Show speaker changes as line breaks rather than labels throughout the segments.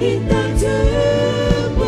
이땅 축복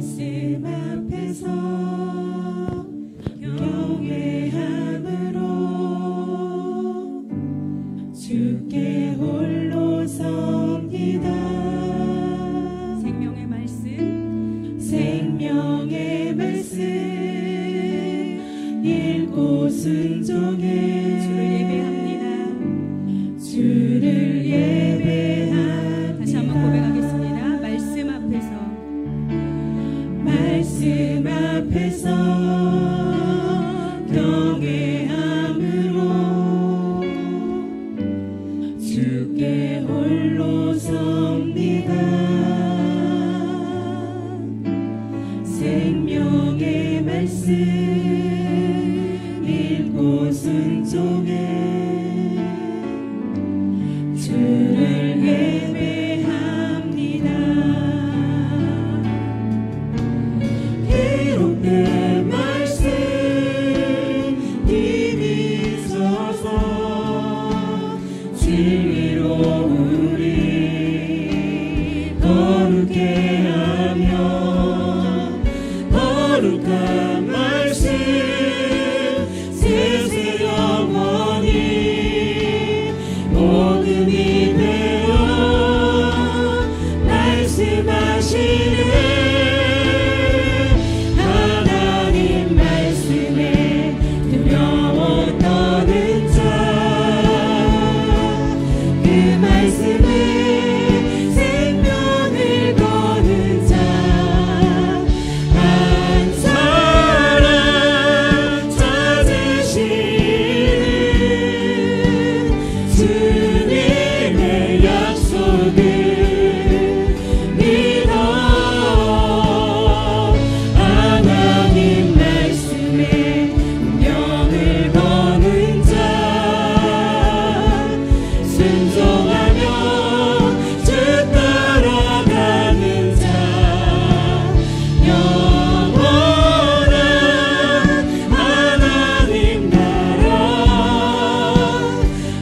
말씀 앞에서 경외함으로 주께 홀로 섭니다.
생명의 말씀,
생명의 말씀 읽고 순종해
주를 예배합니다.
주를 예배합니다.
다시 한번 고백하겠습니다. 말씀 앞에서
말씀 앞에서 경외함으로 주께 홀로 섭니다. 생명의 말씀 읽고 순종해 주를 예배합니다. 비록 내 말씀 힘이 있어서 진리로 우리 거룩해 하며 거룩한 말씀 세세 영원히 복음이 되어 말씀하시네. 하나님 말씀에 두려워 떠는 자 그 말씀에 생명을 거는 자 한 사람 찾으시는 주님의 약속을 믿어 하나님 말씀에 운명을 거는 자 순종하며 주 따라가는 자 영원한 하나님 나라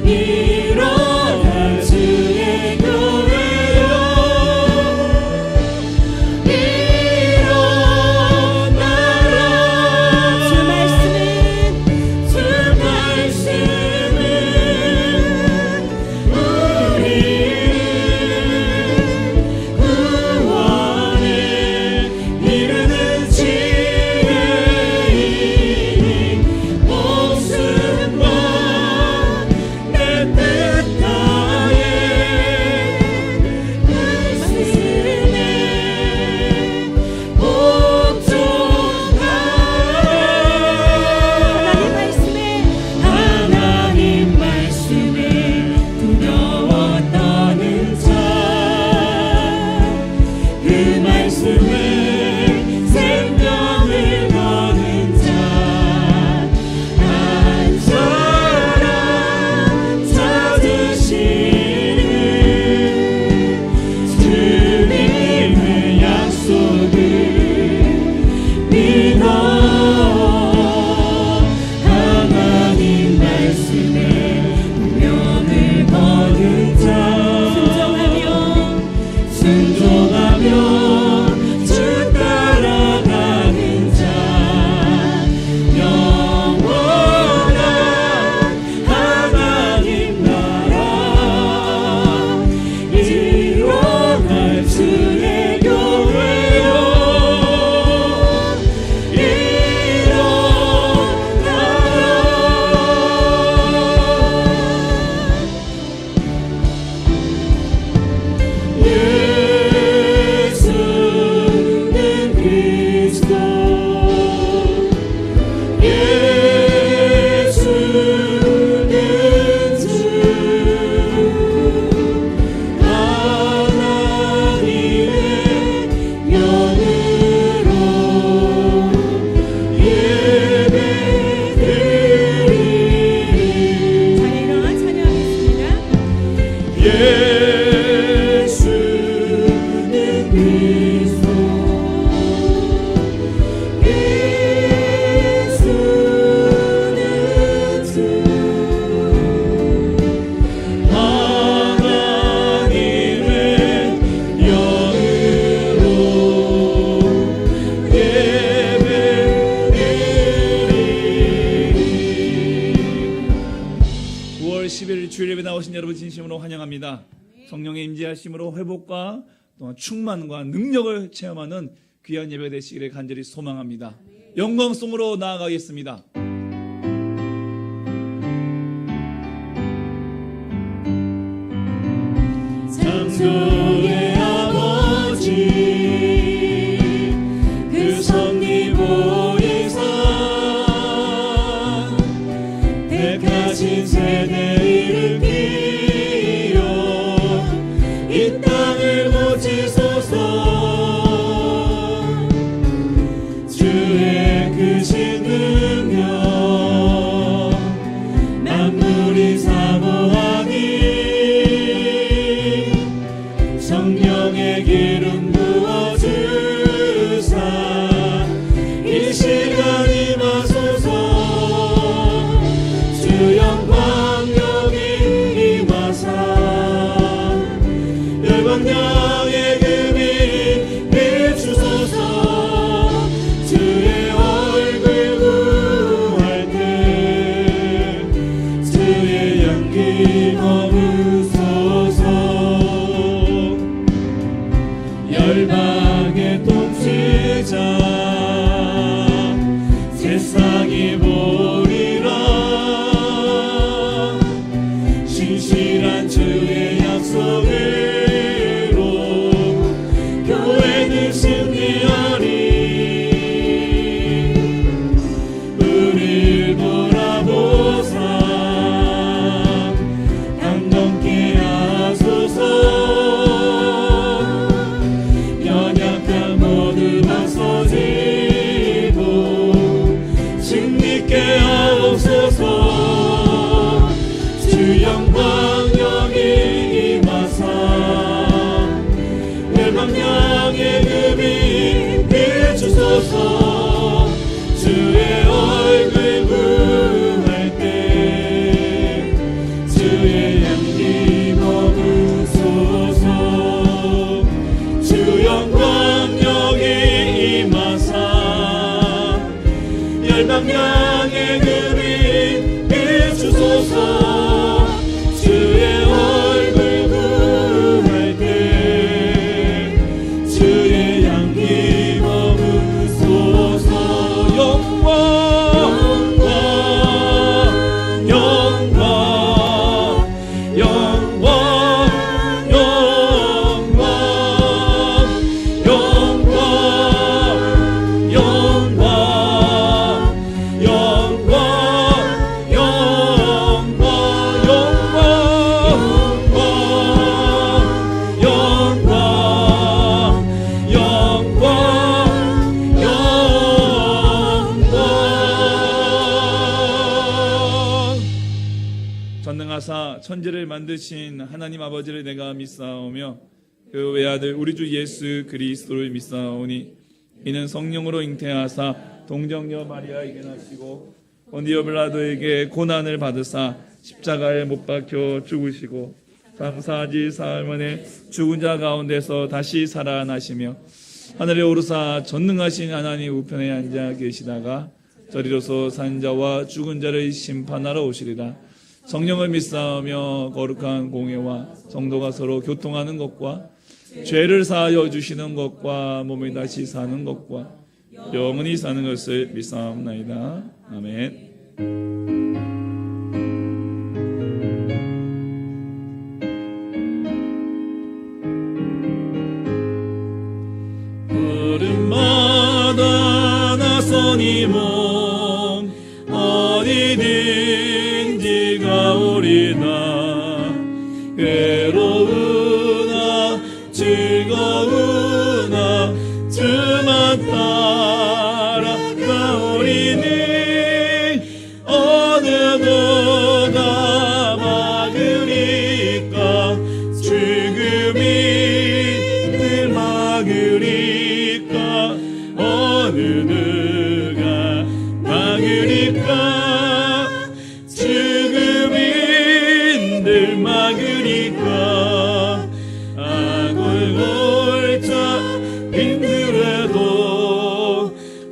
일어날 주의 교회여 일어나라. 주 말씀은 우리를 구원에 이르는 지혜이니 목숨과 내 뜻 다해 말씀에 복종하라. 하나님 말씀에 두려워 떠는 자 그 말씀에 생명을 거는 자 한 사람 찾으시는 주님의 약속을 믿어 하나님 말씀에 운명을 거는 자 순종하며 주 따라가는 자 영원한 하나님 나라 일어날 주의 교회여 예수는 그리스도 예수는 주 하나님의 영으로 예배드리리.
자, 일어나 찬양하겠습니다.
예수는 그리스도 예수는 주 하나님의 영으로 예배드리리.
9월 10일 주일 예배 나오신 여러분 진심으로 환영합니다. 성령의 임재하심으로 회복과 또한 충만과 능력을 체험하는 귀한 예배 되시기를 간절히 소망합니다. 영광송으로 나아가겠습니다.
창조의 아버지 그 섭리 보이사 택하신 세대 일으키어 이 땅을 고치소서 주의 그 신 보리라. 신실한 주의 약속으로 교회는 승리하리. 우릴 돌아보사 감동케 하소서. 연약한 모두 벗어지고 승리케 하옵소서. 주 영광 여기 임하사 멸망령의 금이 비추소서. 주의 얼굴 구할 때 주의 향기 머무소서. 주 영광 여기 임하사 열방향의 금이 비추소서. 주의 얼굴 구할 때 주의 향기 머무소서. 영광 영광 영광 영광 영광 영광 영광
전능하사 천지를 만드신 하나님 아버지를 내가 믿사오며 그 외아들 우리 주 예수 그리스도를 믿사오니 이는 성령으로 잉태하사 동정녀 마리아에게 나시고 본디오 빌라도에게 고난을 받으사 십자가에 못 박혀 죽으시고 장사지 사흘 만에 죽은 자 가운데서 다시 살아나시며 하늘에 오르사 전능하신 하나님 우편에 앉아 계시다가 저리로서 산 자와 죽은 자를 심판하러 오시리라. 성령을 믿사오며 거룩한 공회와 성도가 서로 교통하는 것과 죄를 사하여 주시는 것과 몸을 다시 사는 것과 영원히 사는 것을 믿사옵나이다. 아멘.
걸음마다 나서니 몸 어디든지 가오리다. 괴로우나 즐거우나 주만 따라가오리니 어느 누가 막으리까. 죽음이 늘 막으리까. 어느 누가 막으리까. 죽음이 늘 막으리까. 아골골자 힘들어도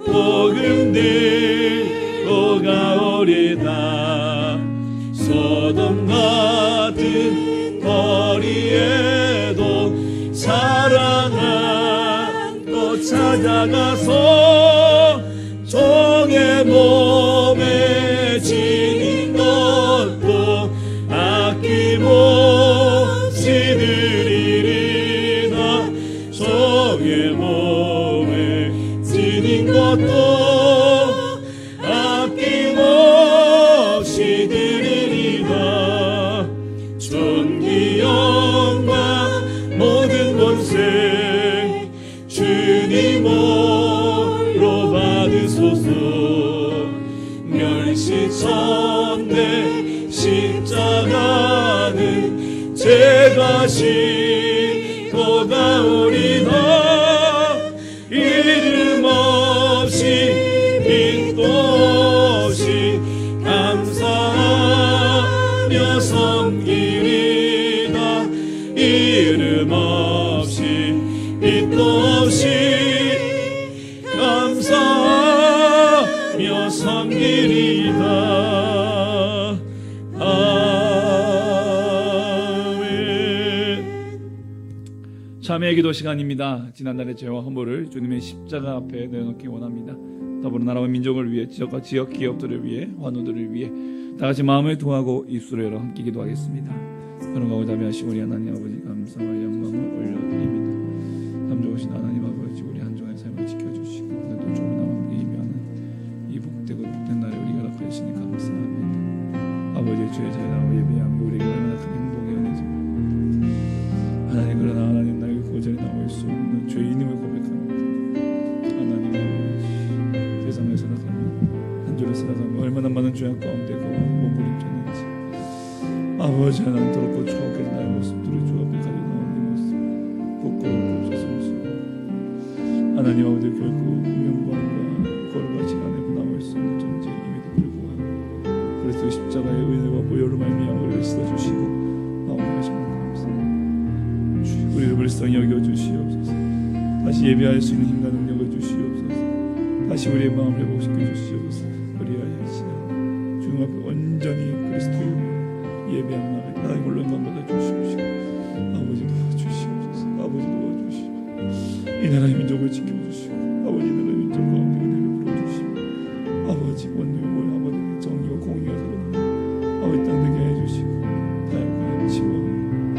복음 들고 가오리다. 소돔 같은 거리에도 사랑한 꽃 찾아가서 종의 몸에 지닌 것도 아낌없이 드리리다. 종의 몸에 지닌 것도 아낌없이 드리리다. 존귀 영광 모든 권세 주님으로 받으소서. 멸시천대 십자가는 제가 싣고 가오리다. 이름 없이 빚도 없이 감사하며 섬기리다. 이름 없이 빚도 없이 감사하며 섬기리다. 아멘.
참회의 기도 시간입니다. 지난날의 죄와 허물을 주님의 십자가 앞에 내놓기 원합니다. 더불어 나라와 민족을 위해 지역과 지역 기업들을 위해 환우들을 위해 다같이 마음을 통하고 입술을 열어 함께 기도하겠습니다. 그런 가운데 하신 우리 하나님 아버지 감사와 영광을 올려드립니다. 참 좋으신 하나님 아버지 우리 한 주간의 삶을 지켜주시고 또 조금 남은 예배하는 이 복되고 복된 날에 우리가 허락하여 주시니 감사합니다. 아버지 주의 자유하고 예배하며 우리에게 얼마나 큰 행복이 은혜지만 하나님 그러나 하나님 나에게 고전히 나올 수 없는 죄인임을 고백합니다. 하나님 아버지 세상을 살아가며 한 주를 살아가며 얼마나 많은 죄악 가운데 머무르셨는지 아버지 하나님 더럽고 추억된 나의 모습들을 주 앞에 가져 나온 이 모습 부끄러움이 없었습니다. 하나님 아버지 결국 명광과 거룩하신 안에 나올 수 없는 존재임에도 불구하고 그리스도 십자가의 은혜와 보혈로 말미암아 우리를 씻어주시고 나오게 하심을 감사합니다. 우리를 불쌍히 여겨주시옵소서. 다시 예배할 수 있는 힘과 능력을 주시옵소서. 다시 우리의 마음을 회복시켜 주시옵소서. 그리하여 시간 주님 앞에 온전히 그리스도의 예배한 날에 하나님 물론만 받아 주시옵시고 아버지 도와주시옵소서. 아버지 도와주시옵소서. 이 나라의 민족을 지켜주시고 아버지 이 나라의 민족 가운데 은혜를 풀어주시고 아버지 원룸을 아버지 정의와 공의가 살아나는 아버지 땅 되게 해주시고 다양한 가치와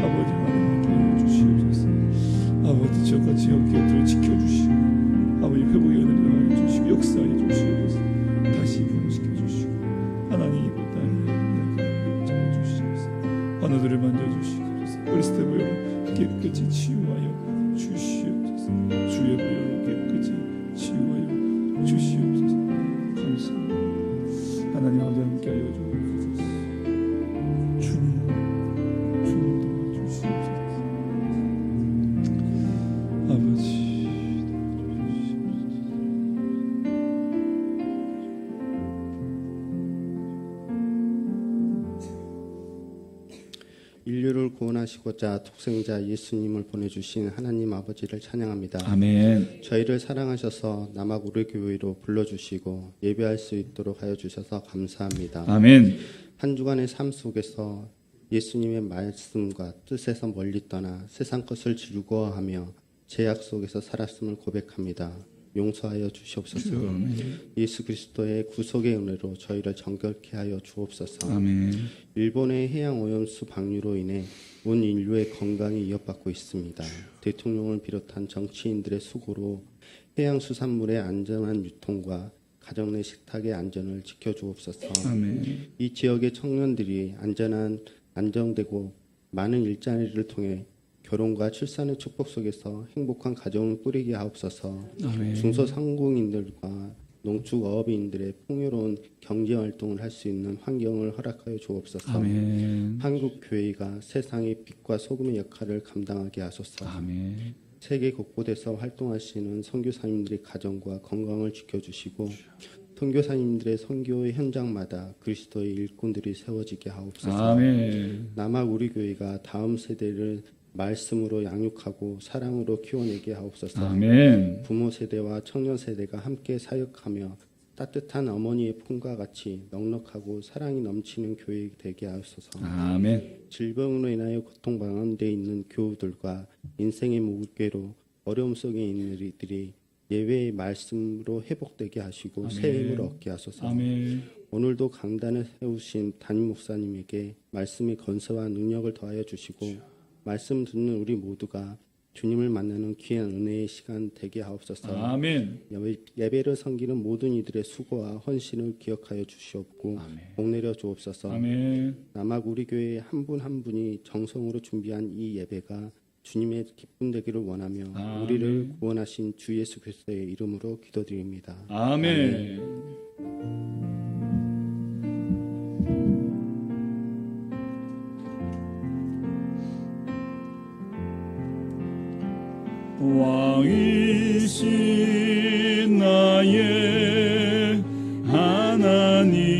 아버지 하나님께 해주시옵소서. 아버지 지역과 지역 기업들을 지켜주시고 아버지 회복의 은혜를 더하여 주시고 역사해 주시옵소서. 다시 부흥시켜 주시고 하나님 이곳 땅에 잡아주시옵소서. 환우들을 만져주시고 그리스도의 보혈로 깨끗이 치유하여 주시옵소서. 주의 보혈로 깨끗이 치유하여 주시옵소서. 감사합니다. 하나님 아버지 함께하여 주옵소서. 주님 도와주시옵소서. 아버지
인류를 구원하시고자 독생자 예수님을 보내주신 하나님 아버지를 찬양합니다.
아멘.
저희를 사랑하셔서 남학 우리 교회로 불러주시고 예배할 수 있도록 하여 주셔서 감사합니다.
아멘.
한 주간의 삶 속에서 예수님의 말씀과 뜻에서 멀리 떠나 세상 것을 즐거워하며 죄악 속에서 살았음을 고백합니다. 용서하여 주시옵소서. 예수 그리스도의 구속의 은혜로 저희를 정결케 하여 주옵소서.
아멘.
일본의 해양 오염수 방류로 인해 온 인류의 건강이 위협받고 있습니다. 대통령을 비롯한 정치인들의 수고로 해양 수산물의 안전한 유통과 가정 내 식탁의 안전을 지켜주옵소서.
아멘.
이 지역의 청년들이 안정되고 많은 일자리를 통해 결혼과 출산의 축복 속에서 행복한 가정을 꾸리게 하옵소서.
아멘.
중소상공인들과 농축어업인들의 풍요로운 경제활동을 할 수 있는 환경을 허락하여 주옵소서.
아멘.
한국 교회가 세상의 빛과 소금의 역할을 감당하게 하소서.
아멘.
세계 곳곳에서 활동하시는 선교사님들의 가정과 건강을 지켜주시고 선교사님들의 선교의 현장마다 그리스도의 일꾼들이 세워지게 하옵소서.
아멘.
남학 우리 교회가 다음 세대를 말씀으로 양육하고 사랑으로 키워내게 하옵소서.
아멘.
부모 세대와 청년 세대가 함께 사역하며 따뜻한 어머니의 품과 같이 넉넉하고 사랑이 넘치는 교회 되게 하옵소서.
아멘.
질병으로 인하여 고통 가운데 있는 교우들과 인생의 무게로 어려움 속에 있는 이들이 예외의 말씀으로 회복되게 하시고
아멘.
새 힘을 얻게 하소서.
아멘.
오늘도 강단을 세우신 담임 목사님에게 말씀의 건설와 능력을 더하여 주시고 말씀 듣는 우리 모두가 주님을 만나는 귀한 은혜의 시간 되게 하옵소서.
아멘.
예배를 섬기는 모든 이들의 수고와 헌신을 기억하여 주시옵고 복내려 주옵소서.
아멘.
남학 우리 교회 한 분 한 분이 정성으로 준비한 이 예배가 주님의 기쁨 되기를 원하며
아멘.
우리를 구원하신 주 예수 그리스도의 이름으로 기도드립니다.
아멘. 왕이신 나의 하나님,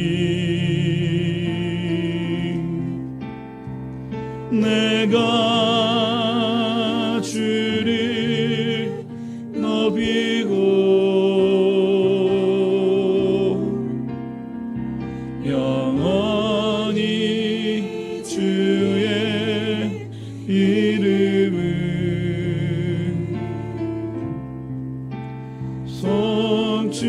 내가 주를 높이고 영원히 주의 이름을 송축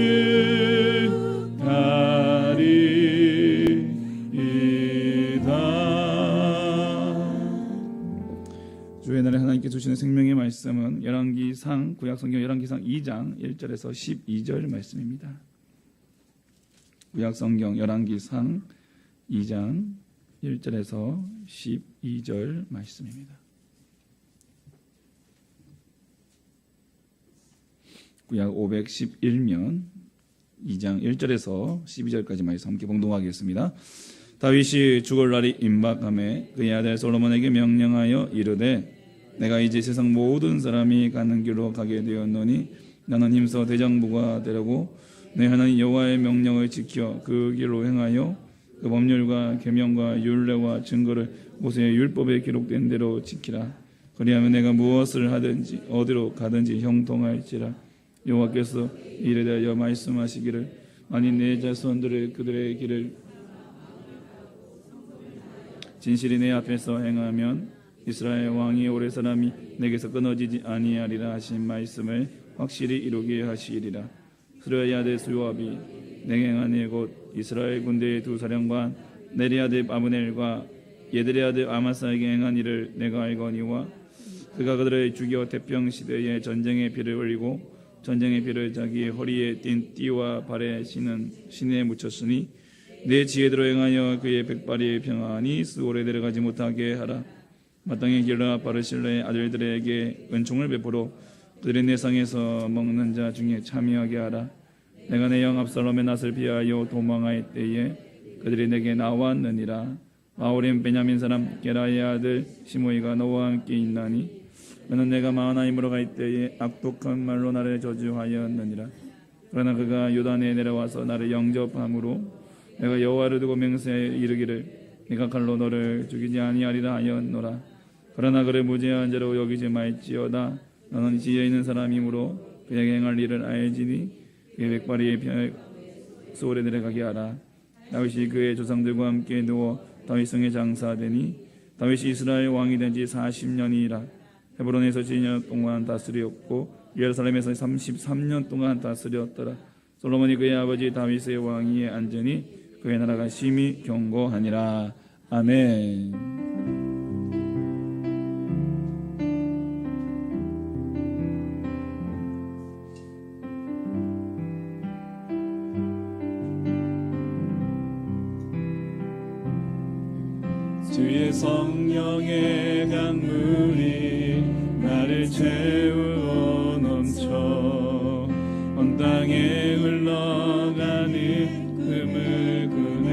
주신 생명의 말씀은 열왕기상 구약성경 열왕기상 2장 1절에서 12절 말씀입니다. 구약성경 열왕기상 2장 1절에서 12절 말씀입니다. 구약 511면 2장 1절에서 12절까지 말씀 함께 봉독하겠습니다. 다윗이 죽을 날이 임박하매 그의 아들 솔로몬에게 명령하여 이르되 내가 이제 세상 모든 사람이 가는 길로 가게 되었노니 나는 힘써 대장부가 되려고 내 하나님 여호와의 명령을 지켜 그 길로 행하여 그 법률과 계명과 율례와 증거를 모세의 율법에 기록된 대로 지키라. 그리하면 내가 무엇을 하든지 어디로 가든지 형통할지라. 여호와께서 이에 대하여 말씀하시기를 만일 내 자손들을 그들의 길을 진실이 내 앞에서 행하면 이스라엘 왕이 오래 사람이 내게서 끊어지지 아니하리라 하신 말씀을 확실히 이루게 하시리라. 스루야의 아들 수요압이 내게 행한 일 곧 이스라엘 군대의 두 사령관 네리 아들 아브넬과 예드의 아들 아마사에게 행한 일을 내가 알거니와 그가 그들을 죽여 태평 시대에 전쟁의 피를 흘리고 전쟁의 피를 자기의 허리에 띤 띠와 발에 신은 신에 묻혔으니 내 지혜대로 행하여 그의 백발이 평안히 수월에 내려가지 못하게 하라. 마땅히 길라 바르실레의 아들들에게 은총을 베풀어 그들의 내상에서 먹는 자 중에 참여하게 하라. 내가 내 영 압살롬의 낯을 피하여 도망할 때에 그들이 내게 나왔느니라. 바울임 베냐민 사람 게라의 아들 시므이가 너와 함께 있나니 그는 내가 마하나임으로 갈 때에 악독한 말로 나를 저주하였느니라. 그러나 그가 요단에 내려와서 나를 영접함으로 내가 여호와를 두고 맹세에 이르기를 네가 칼로 너를 죽이지 아니하리라 하였노라. 그러나 그를 무죄한 자로 여기지 말지어다. 너는 지혜 있는 사람이므로 그에게 행할 일을 알지니 그의 백발이 수월에 내려가게 하라. 다윗이 그의 조상들과 함께 누워 다윗성에 장사되니 다윗이 이스라엘 왕이 된 지 40년이라. 헤브론에서 7년 동안 다스렸고 예루살렘에서 33년 동안 다스렸더라. 솔로몬이 그의 아버지 다윗의 왕위에 앉으니 그의 나라가 심히 견고하니라. 아멘.
주의 성령의 강물이 나를 채우어 넘쳐 온 땅에 흘러가는 그물구네.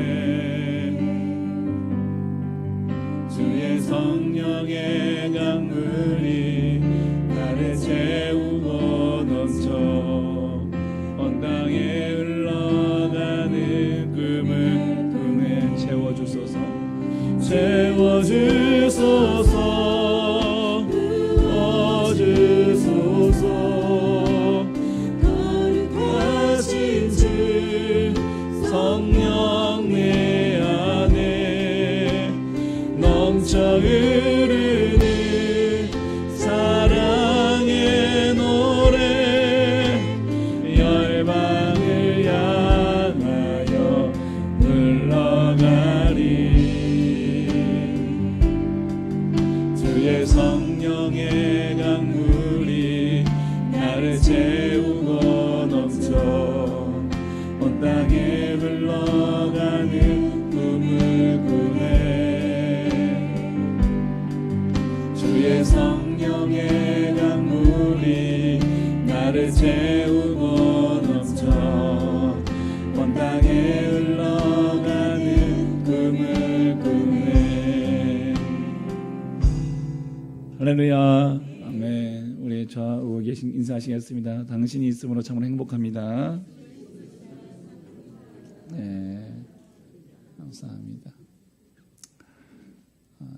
주의 성령의 강물이 나를 채우어 넘쳐 온 땅에 흘러가는 그물구네.
채워주소서.
채워주소서. 부어주소서. 거룩하신 주 성령 내 안에 넘쳐 흐르는 사랑의 노래 열방을 향하여 흘러가리. 주의 성령의 강물이 나를 채우고 넘쳐 온 땅에 흘러가는 그물구네. 주의 성령의 강물이 나를 채우고 넘쳐 온 땅에 흘러가는 그물구네.
할렐루야. 아멘. 우리 좌우에 계신 인사하시겠습니다. 당신이 있음으로 참으로 행복합니다. 네, 감사합니다.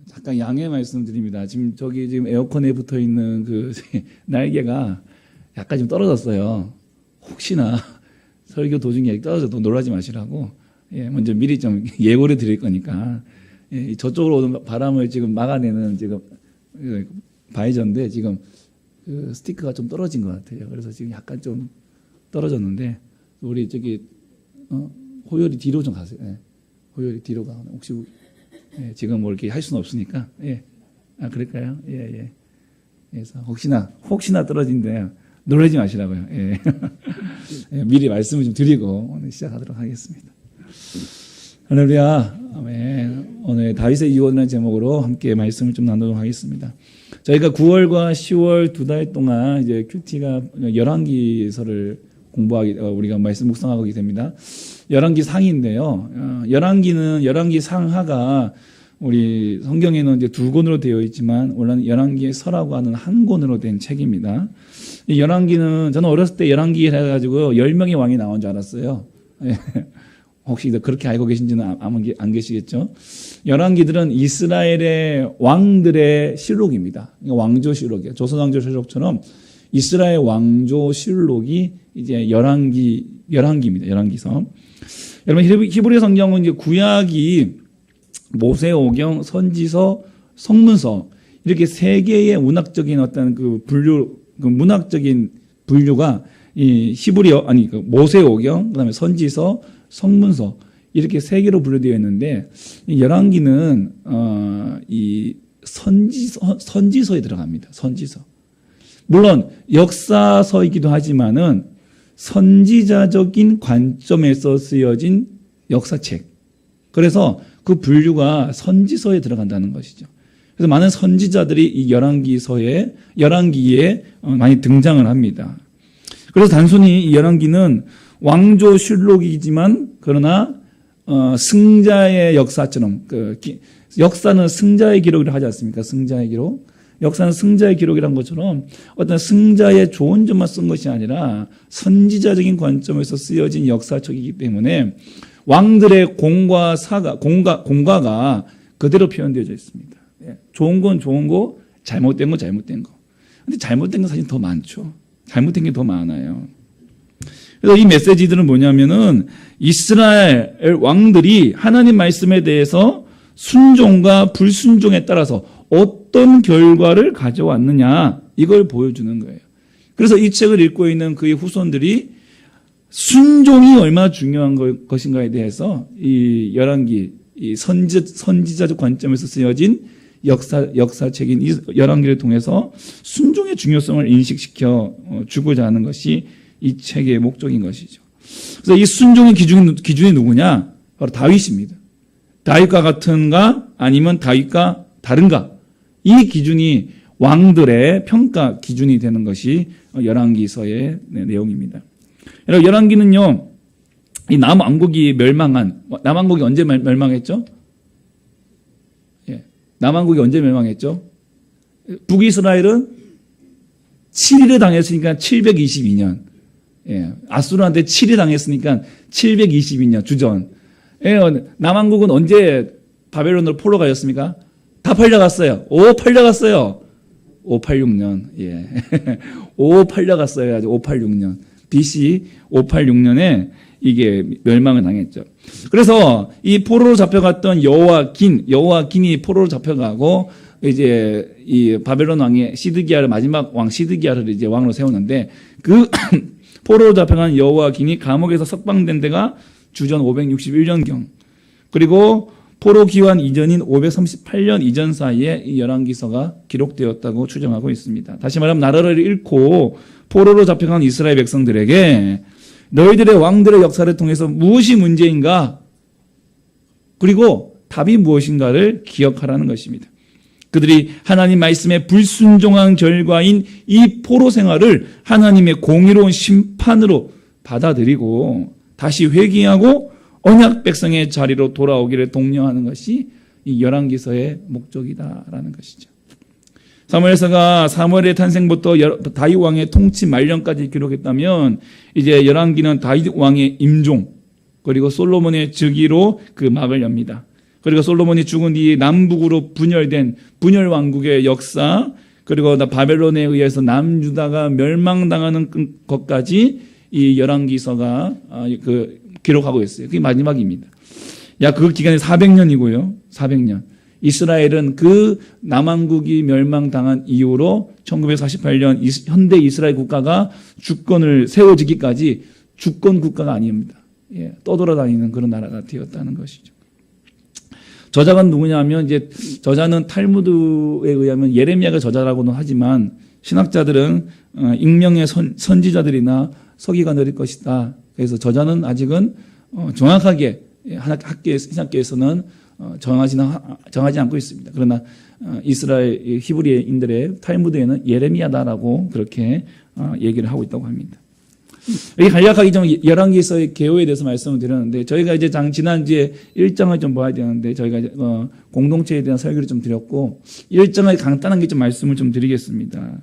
잠깐 양해 말씀드립니다. 지금 저기 지금 에어컨에 붙어 있는 그 날개가 약간 좀 떨어졌어요. 혹시나 설교 도중에 떨어져도 놀라지 마시라고 먼저 미리 좀 예고를 드릴 거니까 저쪽으로 오는 바람을 지금 막아내는 지금 바이저인데 지금 그 스티커가 좀 떨어진 것 같아요. 그래서 지금 약간 좀 떨어졌는데 우리 저기 호열이 뒤로 좀 가세요. 호열이 뒤로 가. 혹시 지금 뭐 이렇게 할 수는 없으니까. 아 그럴까요? 그래서 혹시나 떨어진대 놀라지 마시라고요. 예. 예, 미리 말씀을 좀 드리고 오늘 시작하도록 하겠습니다. 할렐루야. 아멘. 오늘 다윗의 유언이라는 제목으로 함께 말씀을 좀 나누도록 하겠습니다. 저희가 9월과 10월 2달 동안 이제 큐티가 열왕기서를 우리가 말씀 묵상하게 됩니다. 열왕기 상인데요. 열왕기 상하가 우리 성경에는 이제 2권으로 되어 있지만 원래는 열왕기의 서라고 하는 한 권으로 된 책입니다. 이 열왕기는 저는 어렸을 때 열왕기 해가지고 10명의 왕이 나온 줄 알았어요. 혹시 그렇게 알고 계신지는 안 계시겠죠? 열왕기들은 이스라엘의 왕들의 실록입니다. 왕조실록이에요. 조선왕조실록처럼 이스라엘 왕조실록이 이제 열왕기입니다. 열왕기서. 여러분 히브리 성경은 이제 구약이 모세오경, 선지서, 성문서 이렇게 세 개의 문학적인 어떤 문학적인 분류가 이 모세오경, 그다음에 선지서, 성문서 이렇게 세 개로 분류되어 있는데 이 열왕기는 이 선지서에 들어갑니다. 선지서. 물론 역사서이기도 하지만은 선지자적인 관점에서 쓰여진 역사책. 그래서 그 분류가 선지서에 들어간다는 것이죠. 그래서 많은 선지자들이 이 열왕기에 많이 등장을 합니다. 그래서 단순히 이 열왕기는 왕조실록이지만 그러나 승자의 역사처럼 역사는 승자의 기록이라 하지 않습니까? 승자의 기록. 역사는 승자의 기록이란 것처럼 어떤 승자의 좋은 점만 쓴 것이 아니라 선지자적인 관점에서 쓰여진 역사책이기 때문에 왕들의 공과가 그대로 표현되어 있습니다. 좋은 건 좋은 거, 잘못된 건 잘못된 거. 근데 잘못된 건 사실 더 많죠. 잘못된 게 더 많아요. 그래서 이 메시지들은 뭐냐면은 이스라엘 왕들이 하나님 말씀에 대해서 순종과 불순종에 따라서 어떤 결과를 가져왔느냐 이걸 보여주는 거예요. 그래서 이 책을 읽고 있는 그의 후손들이 순종이 얼마나 중요한 것인가에 대해서 이 열왕기 이 선지자적 관점에서 쓰여진 역사책인 이 열왕기를 통해서 순종의 중요성을 인식시켜 주고자 하는 것이 이 책의 목적인 것이죠. 그래서 이 순종의 기준이 누구냐? 바로 다윗입니다. 다윗과 같은가? 아니면 다윗과 다른가? 이 기준이 왕들의 평가 기준이 되는 것이 열왕기서의 내용입니다. 여러분, 열왕기는요, 이 남왕국이 남왕국이 언제 멸망했죠? 예. 남왕국이 언제 멸망했죠? 북이스라엘은 7일에 당했으니까 722년. 예. 아수르한테 7일 당했으니까 722년 주전. 예. 남왕국은 언제 바벨론으로 포로 가였습니까? 다 팔려갔어요. 586년. 예. 586갔어요. 아주 586년. BC 586년에 이게 멸망을 당했죠. 그래서 이 포로로 잡혀갔던 여호와긴이 포로로 잡혀가고 이제 이 바벨론 왕의 마지막 왕 시드기야를 이제 왕으로 세우는데 그 포로로 잡혀간 여호와긴이 감옥에서 석방된 데가 주전 561년경. 그리고 포로 기환 이전인 538년 이전 사이에 이 열왕기서가 기록되었다고 추정하고 있습니다. 다시 말하면 나라를 잃고 포로로 잡혀간 이스라엘 백성들에게 너희들의 왕들의 역사를 통해서 무엇이 문제인가? 그리고 답이 무엇인가를 기억하라는 것입니다. 그들이 하나님 말씀에 불순종한 결과인 이 포로 생활을 하나님의 공의로운 심판으로 받아들이고 다시 회개하고 언약 백성의 자리로 돌아오기를 독려하는 것이 이 열왕기서의 목적이다라는 것이죠. 사무엘서가 사무엘의 탄생부터 다윗 왕의 통치 말년까지 기록했다면 이제 열왕기는 다윗 왕의 임종 그리고 솔로몬의 즉위로 그 막을 엽니다. 그리고 솔로몬이 죽은 뒤 남북으로 분열된 분열 왕국의 역사 그리고 바벨론에 의해서 남유다가 멸망당하는 것까지 이 열왕기서가 기록하고 있어요. 그게 마지막입니다. 그 기간이 400년이고요. 400년. 이스라엘은 그 남왕국이 멸망당한 이후로 1948년 현대 이스라엘 국가가 주권을 세워지기까지 주권 국가가 아닙니다. 예, 떠돌아다니는 그런 나라가 되었다는 것이죠. 저자가 누구냐면 이제 저자는 탈무드에 의하면 예레미야가 저자라고는 하지만 신학자들은 익명의 선지자들이나 서기관들일 것이다. 그래서 저자는 아직은 정확하게 신학계에서는 정하지 않고 있습니다. 그러나 이스라엘 히브리인들의 탈무드에는 예레미야다라고 그렇게 얘기를 하고 있다고 합니다. 여기 간략하게 좀 열왕기서의 개요에 대해서 말씀을 드렸는데 저희가 이제 지난주에 1장을 좀 봐야 되는데 저희가 공동체에 대한 설교를 좀 드렸고 1장을 간단하게 좀 말씀을 좀 드리겠습니다.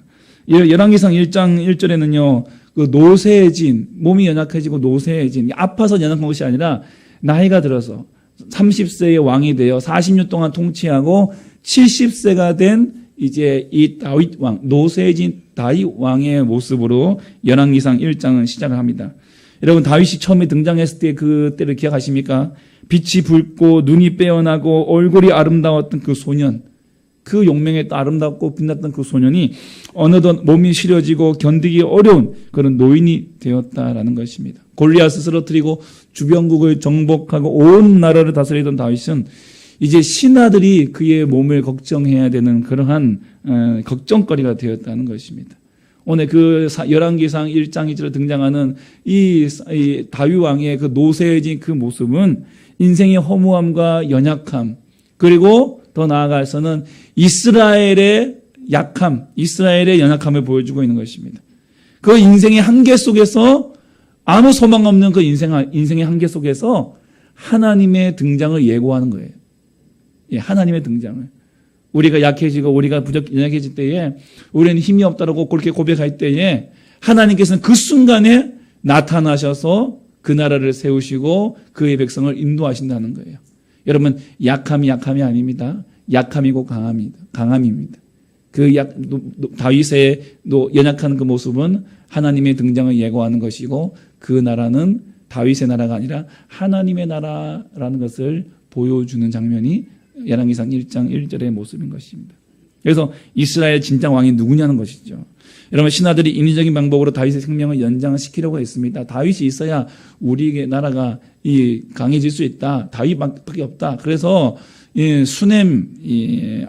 열왕기상 1장 1절에는요, 그 노쇠해진, 몸이 연약해지고 노쇠해진, 아파서 연약한 것이 아니라 나이가 들어서 30세의 왕이 되어 40년 동안 통치하고 70세가 된 이제 이 다윗 왕, 노쇠해진 다윗 왕의 모습으로 열왕기상 1장은 시작을 합니다. 여러분, 다윗이 처음에 등장했을 때 그때를 기억하십니까? 빛이 붉고 눈이 빼어나고 얼굴이 아름다웠던 그 소년, 그 용맹에 아름답고 빛났던 그 소년이 어느덧 몸이 시려지고 견디기 어려운 그런 노인이 되었다라는 것입니다. 골리앗을 쓰러뜨리고 주변국을 정복하고 온 나라를 다스리던 다윗은 이제 신하들이 그의 몸을 걱정해야 되는 그러한 걱정거리가 되었다는 것입니다. 오늘 그 열왕기상 1장 2절에 등장하는 이 다윗 왕의 그 노쇠해진 그 모습은 인생의 허무함과 연약함, 그리고 더 나아가서는 이스라엘의 약함, 이스라엘의 연약함을 보여주고 있는 것입니다. 그 인생의 한계 속에서 아무 소망 없는 그 인생의 한계 속에서 하나님의 등장을 예고하는 거예요. 예, 하나님의 등장을. 우리가 약해지고 우리가 연약해질 때에 우리는 힘이 없다라고 그렇게 고백할 때에 하나님께서는 그 순간에 나타나셔서 그 나라를 세우시고 그의 백성을 인도하신다는 거예요. 여러분, 약함이 아닙니다. 약함이고 강함입니다. 다윗의 연약한 그 모습은 하나님의 등장을 예고하는 것이고 그 나라는 다윗의 나라가 아니라 하나님의 나라라는 것을 보여주는 장면이 열왕기상 1장 1절의 모습인 것입니다. 그래서 이스라엘 진짜 왕이 누구냐는 것이죠. 여러분, 신하들이 인위적인 방법으로 다윗의 생명을 연장시키려고 했습니다. 다윗이 있어야 우리의 나라가 강해질 수 있다. 다윗밖에 없다. 그래서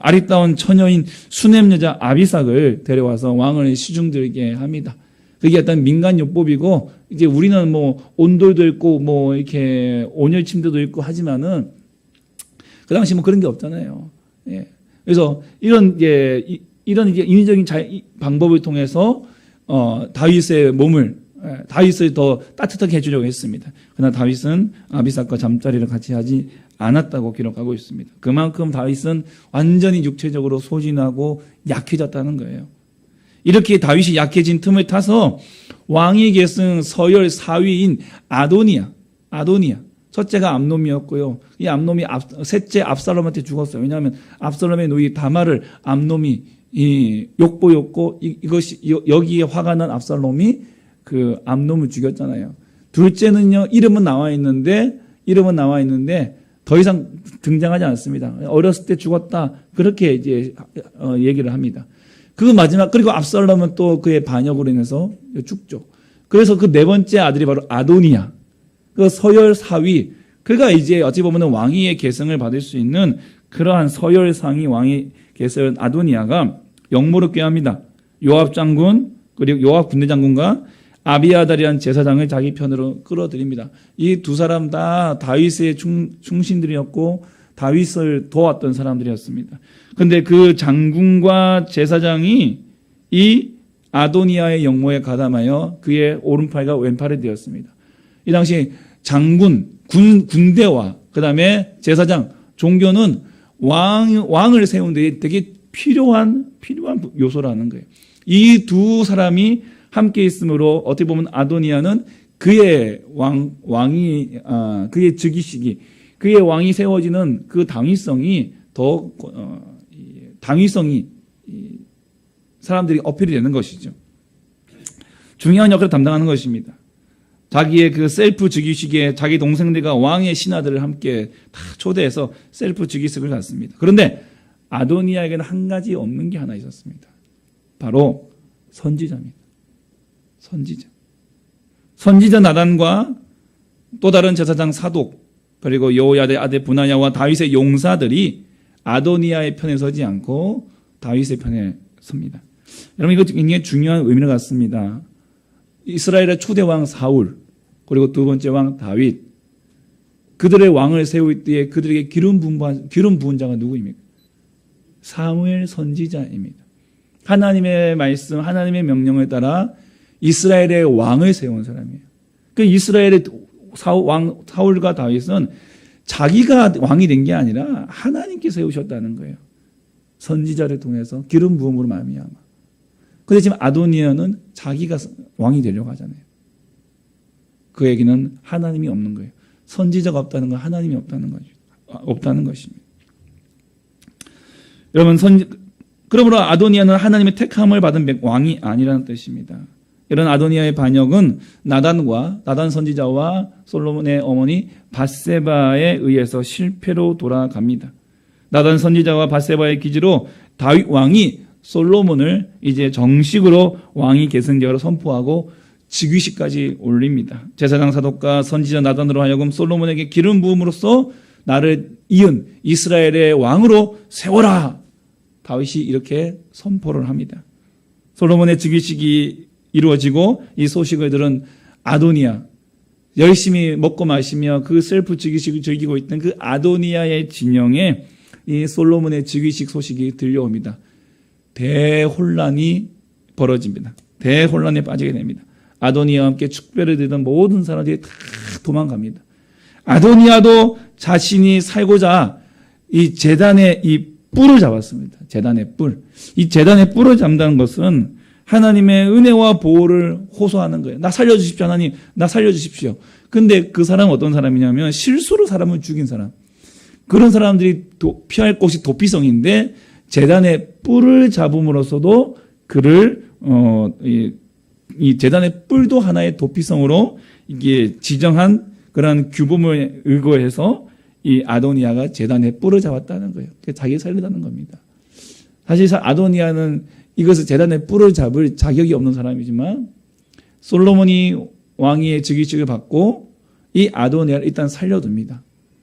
아리따운 처녀인 수넴 여자 아비삭을 데려와서 왕을 시중들게 합니다. 그게 어떤 민간 요법이고, 이제 우리는 뭐 온돌도 있고 뭐 이렇게 온열 침대도 있고 하지만은 그 당시 뭐 그런 게 없잖아요. 예. 그래서 이런 인위적인 방법을 통해서 다윗의 다윗을 더 따뜻하게 해주려고 했습니다. 그러나 다윗은 아비삭과 잠자리를 같이 하지 않았다고 기록하고 있습니다. 그만큼 다윗은 완전히 육체적으로 소진하고 약해졌다는 거예요. 이렇게 다윗이 약해진 틈을 타서 왕위 계승 서열 4위인 아도니아, 첫째가 암놈이었고요. 이 암놈이 셋째 압살롬한테 죽었어요. 왜냐하면 압살롬의 누이 다말을 암놈이 욕보였고 여기에 화가 난 압살롬이 그 암놈을 죽였잖아요. 둘째는요, 이름은 나와 있는데 더 이상 등장하지 않습니다. 어렸을 때 죽었다, 그렇게 이제 얘기를 합니다. 그 마지막, 그리고 압살롬은 또 그의 반역으로 인해서 죽죠. 그래서 그 네 번째 아들이 바로 아도니아, 그 서열 4위, 그가 이제 어찌 보면 왕위의 계승을 받을 수 있는 그러한 서열 상위 왕위 계승 아도니아가 역모를 꾀합니다. 요압 장군, 그리고 요압 군대 장군과 아비아달이라는 제사장을 자기 편으로 끌어들입니다. 이 두 사람 다 다윗의 충신들이었고 다윗을 도왔던 사람들이었습니다. 그런데 그 장군과 제사장이 이 아도니아의 역모에 가담하여 그의 오른팔과 왼팔이 되었습니다. 이 당시 장군, 군대와 그 다음에 제사장, 종교는 왕을 세우는 데 되게 필요한 요소라는 거예요. 이 두 사람이 함께 있으므로 어떻게 보면 아도니아는 그의 그의 즉위식이, 그의 왕이 세워지는 그 당위성이 사람들이 어필이 되는 것이죠. 중요한 역할을 담당하는 것입니다. 자기의 그 셀프 즉위식에 자기 동생들과 왕의 신하들을 함께 다 초대해서 셀프 즉위식을 갖습니다. 그런데 아도니아에게는 한 가지 없는 게 하나 있었습니다. 바로 선지자입니다. 선지자 나단과 또 다른 제사장 사독, 그리고 여호야다의 아들 브나야와 다윗의 용사들이 아도니아의 편에 서지 않고 다윗의 편에 섭니다. 여러분 이거 굉장히 중요한 의미를 갖습니다. 이스라엘의 초대 왕 사울 그리고 두 번째 왕 다윗 그들의 왕을 세울 때에 그들에게 기름 부은 자가 누구입니까? 사무엘 선지자입니다. 하나님의 말씀, 하나님의 명령에 따라 이스라엘의 왕을 세운 사람이에요. 그 이스라엘의 사울과 다윗은 자기가 왕이 된 게 아니라 하나님께 세우셨다는 거예요. 선지자를 통해서 기름 부음으로 말미암아. 근데 지금 아도니아는 자기가 왕이 되려고 하잖아요. 그에게는 하나님이 없는 거예요. 선지자가 없다는 건 하나님이 없다는 것입니다. 여러분, 그러므로 아도니아는 하나님의 택함을 받은 왕이 아니라는 뜻입니다. 이런 아도니아의 반역은 나단 선지자와 솔로몬의 어머니 밧세바에 의해서 실패로 돌아갑니다. 나단 선지자와 밧세바의 기지로 다윗 왕이 솔로몬을 이제 정식으로 왕위 계승자로 선포하고 즉위식까지 올립니다. 제사장 사독과 선지자 나단으로 하여금 솔로몬에게 기름 부음으로써 나를 이은 이스라엘의 왕으로 세워라. 다윗이 이렇게 선포를 합니다. 솔로몬의 즉위식이 이루어지고 이 소식을 들은 아도니아, 열심히 먹고 마시며 그 셀프 즉위식을 즐기고 있던 그 아도니아의 진영에 이 솔로몬의 즉위식 소식이 들려옵니다. 대혼란이 벌어집니다. 대혼란에 빠지게 됩니다. 아도니아와 함께 축배를 들던 모든 사람들이 다 도망갑니다. 아도니아도 자신이 살고자 이 제단의 이 뿔을 잡았습니다. 제단의 뿔. 이 제단의 뿔을 잡는다는 것은 하나님의 은혜와 보호를 호소하는 거예요. 나 살려주십시오, 하나님. 나 살려주십시오. 근데 그 사람은 어떤 사람이냐면 실수로 사람을 죽인 사람. 그런 사람들이 피할 곳이 도피성인데 제단의 뿔을 잡음으로써도 그를 이 제단의 뿔도 하나의 도피성으로 이게 지정한 그런 규범을 의거해서 이 아도니아가 제단의 뿔을 잡았다는 거예요. 자기 살리다는 겁니다. 사실 아도니아는 이것을 제단의 뿔을 잡을 자격이 없는 사람이지만 솔로몬이 왕위의 즉위식을 받고 이 아도니아를 일단 살려둡니다.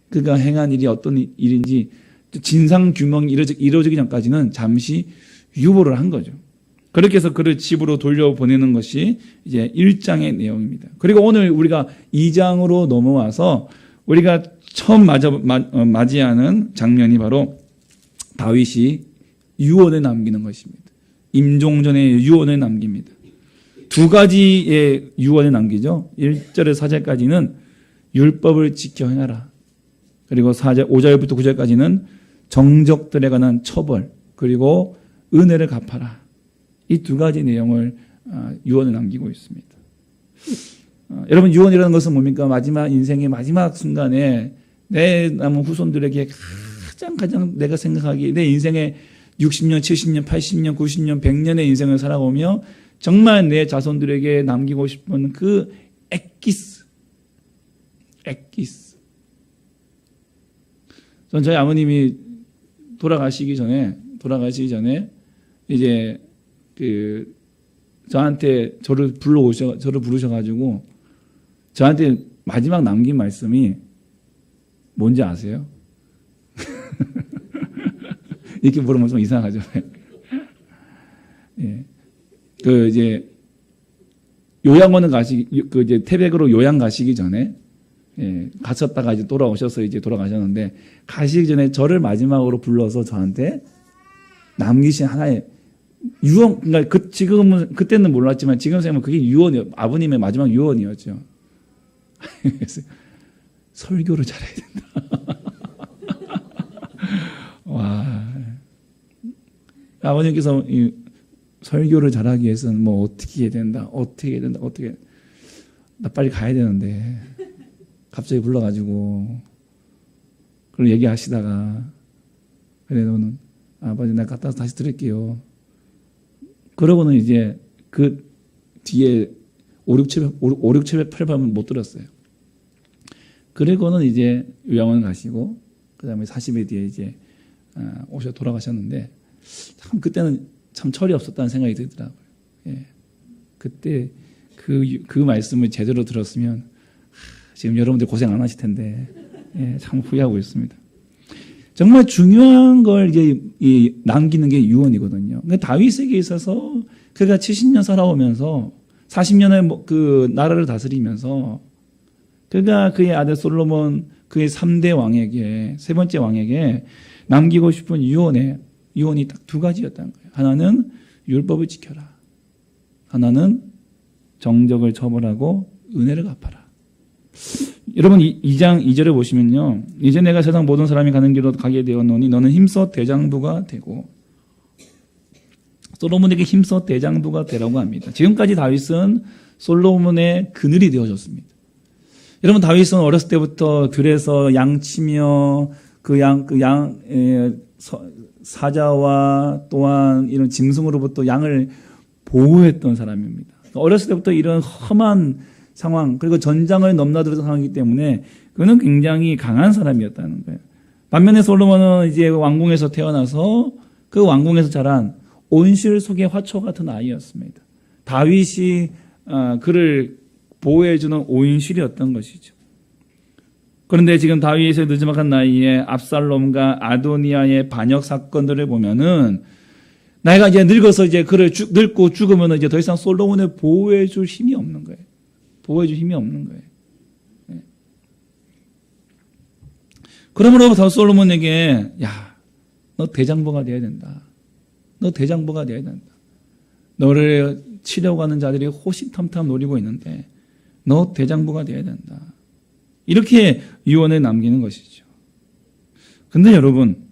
그가 행한 일이 어떤 일인지 진상 규명이 이루어지기 전까지는 잠시 유보를 한 거죠. 그렇게 해서 그를 집으로 돌려보내는 것이 이제 1장의 내용입니다. 그리고 오늘 우리가 2장으로 넘어와서 우리가 처음 맞이하는 장면이 바로 다윗이 유언을 남기는 것입니다. 임종전에 유언을 남깁니다. 두 가지의 유언을 남기죠. 1절에서 4절까지는 율법을 지켜 행하라. 그리고 5절부터 9절까지는 정적들에 관한 처벌, 그리고 은혜를 갚아라. 이 두 가지 내용을 유언을 남기고 있습니다. 여러분, 유언이라는 것은 뭡니까? 인생의 마지막 순간에 내 남은 후손들에게 가장 내가 생각하기에 내 인생의 60년, 70년, 80년, 90년, 100년의 인생을 살아오며 정말 내 자손들에게 남기고 싶은 그 엑기스. 전 저희 아버님이 돌아가시기 전에 이제 저한테 저를 부르셔가지고 저한테 마지막 남긴 말씀이 뭔지 아세요? 이렇게 물으면 좀 이상하죠. 예. 이제 요양원을 이제 태백으로 요양 가시기 전에 예, 가셨다가 이제 돌아오셔서 이제 돌아가셨는데 가시기 전에 저를 마지막으로 불러서 저한테 남기신 하나의 유언, 그러니까 그때는 몰랐지만 지금 생각하면 그게 유언이요. 아버님의 마지막 유언이었죠. 설교를 잘해야 된다. 와. 아버님께서 이 설교를 잘하기 위해서는 뭐 어떻게 해야 된다. 나 빨리 가야 되는데. 갑자기 불러가지고 그걸 얘기하시다가 그래 너는 아버지 내가 갔다 와서 다시 들을게요. 그러고는 이제 그 뒤에 5, 6, 7, 8밤은 못 들었어요. 그리고는 이제 요양원 가시고 그 다음에 40일 뒤에 이제 오셔 돌아가셨는데 참 그때는 참 철이 없었다는 생각이 들더라고요. 예. 그때 그 말씀을 제대로 들었으면 지금 여러분들 고생 안 하실 텐데 예, 참 후회하고 있습니다. 정말 중요한 걸 이제 남기는 게 유언이거든요. 그러니까 다윗에게 있어서 그가 70년 살아오면서 40년의 그 나라를 다스리면서 그가 그의 아들 솔로몬 그의 3대 왕에게 세 번째 왕에게 남기고 싶은 유언이 딱 두 가지였다는 거예요. 하나는 율법을 지켜라. 하나는 정적을 처벌하고 은혜를 갚아라. 여러분 2장 2절에 보시면요. 이제 내가 세상 모든 사람이 가는 길로 가게 되었노니 너는 힘써 대장부가 되고 솔로몬에게 힘써 대장부가 되라고 합니다. 지금까지 다윗은 솔로몬의 그늘이 되어줬습니다. 여러분 다윗은 어렸을 때부터 들에서 양치며 사자와 또한 이런 짐승으로부터 양을 보호했던 사람입니다. 어렸을 때부터 이런 험한 상황 그리고 전장을 넘나들던 상황이기 때문에 그는 굉장히 강한 사람이었다는 거예요. 반면에 솔로몬은 이제 왕궁에서 태어나서 그 왕궁에서 자란 온실 속의 화초 같은 아이였습니다. 다윗이 그를 보호해주는 온실이었던 것이죠. 그런데 지금 다윗의 늦지막한 나이에 압살롬과 아도니아의 반역 사건들을 보면은 나이가 이제 늙어서 이제 그를 늙고 죽으면 이제 더 이상 솔로몬을 보호해줄 힘이 없는 거예요. 보호해줄 힘이 없는 거예요. 네. 그러므로 솔로몬에게 너 대장부가 돼야 된다. 너 대장부가 돼야 된다. 너를 치려고 하는 자들이 호시탐탐 노리고 있는데 너 대장부가 돼야 된다. 이렇게 유언을 남기는 것이죠. 근데 여러분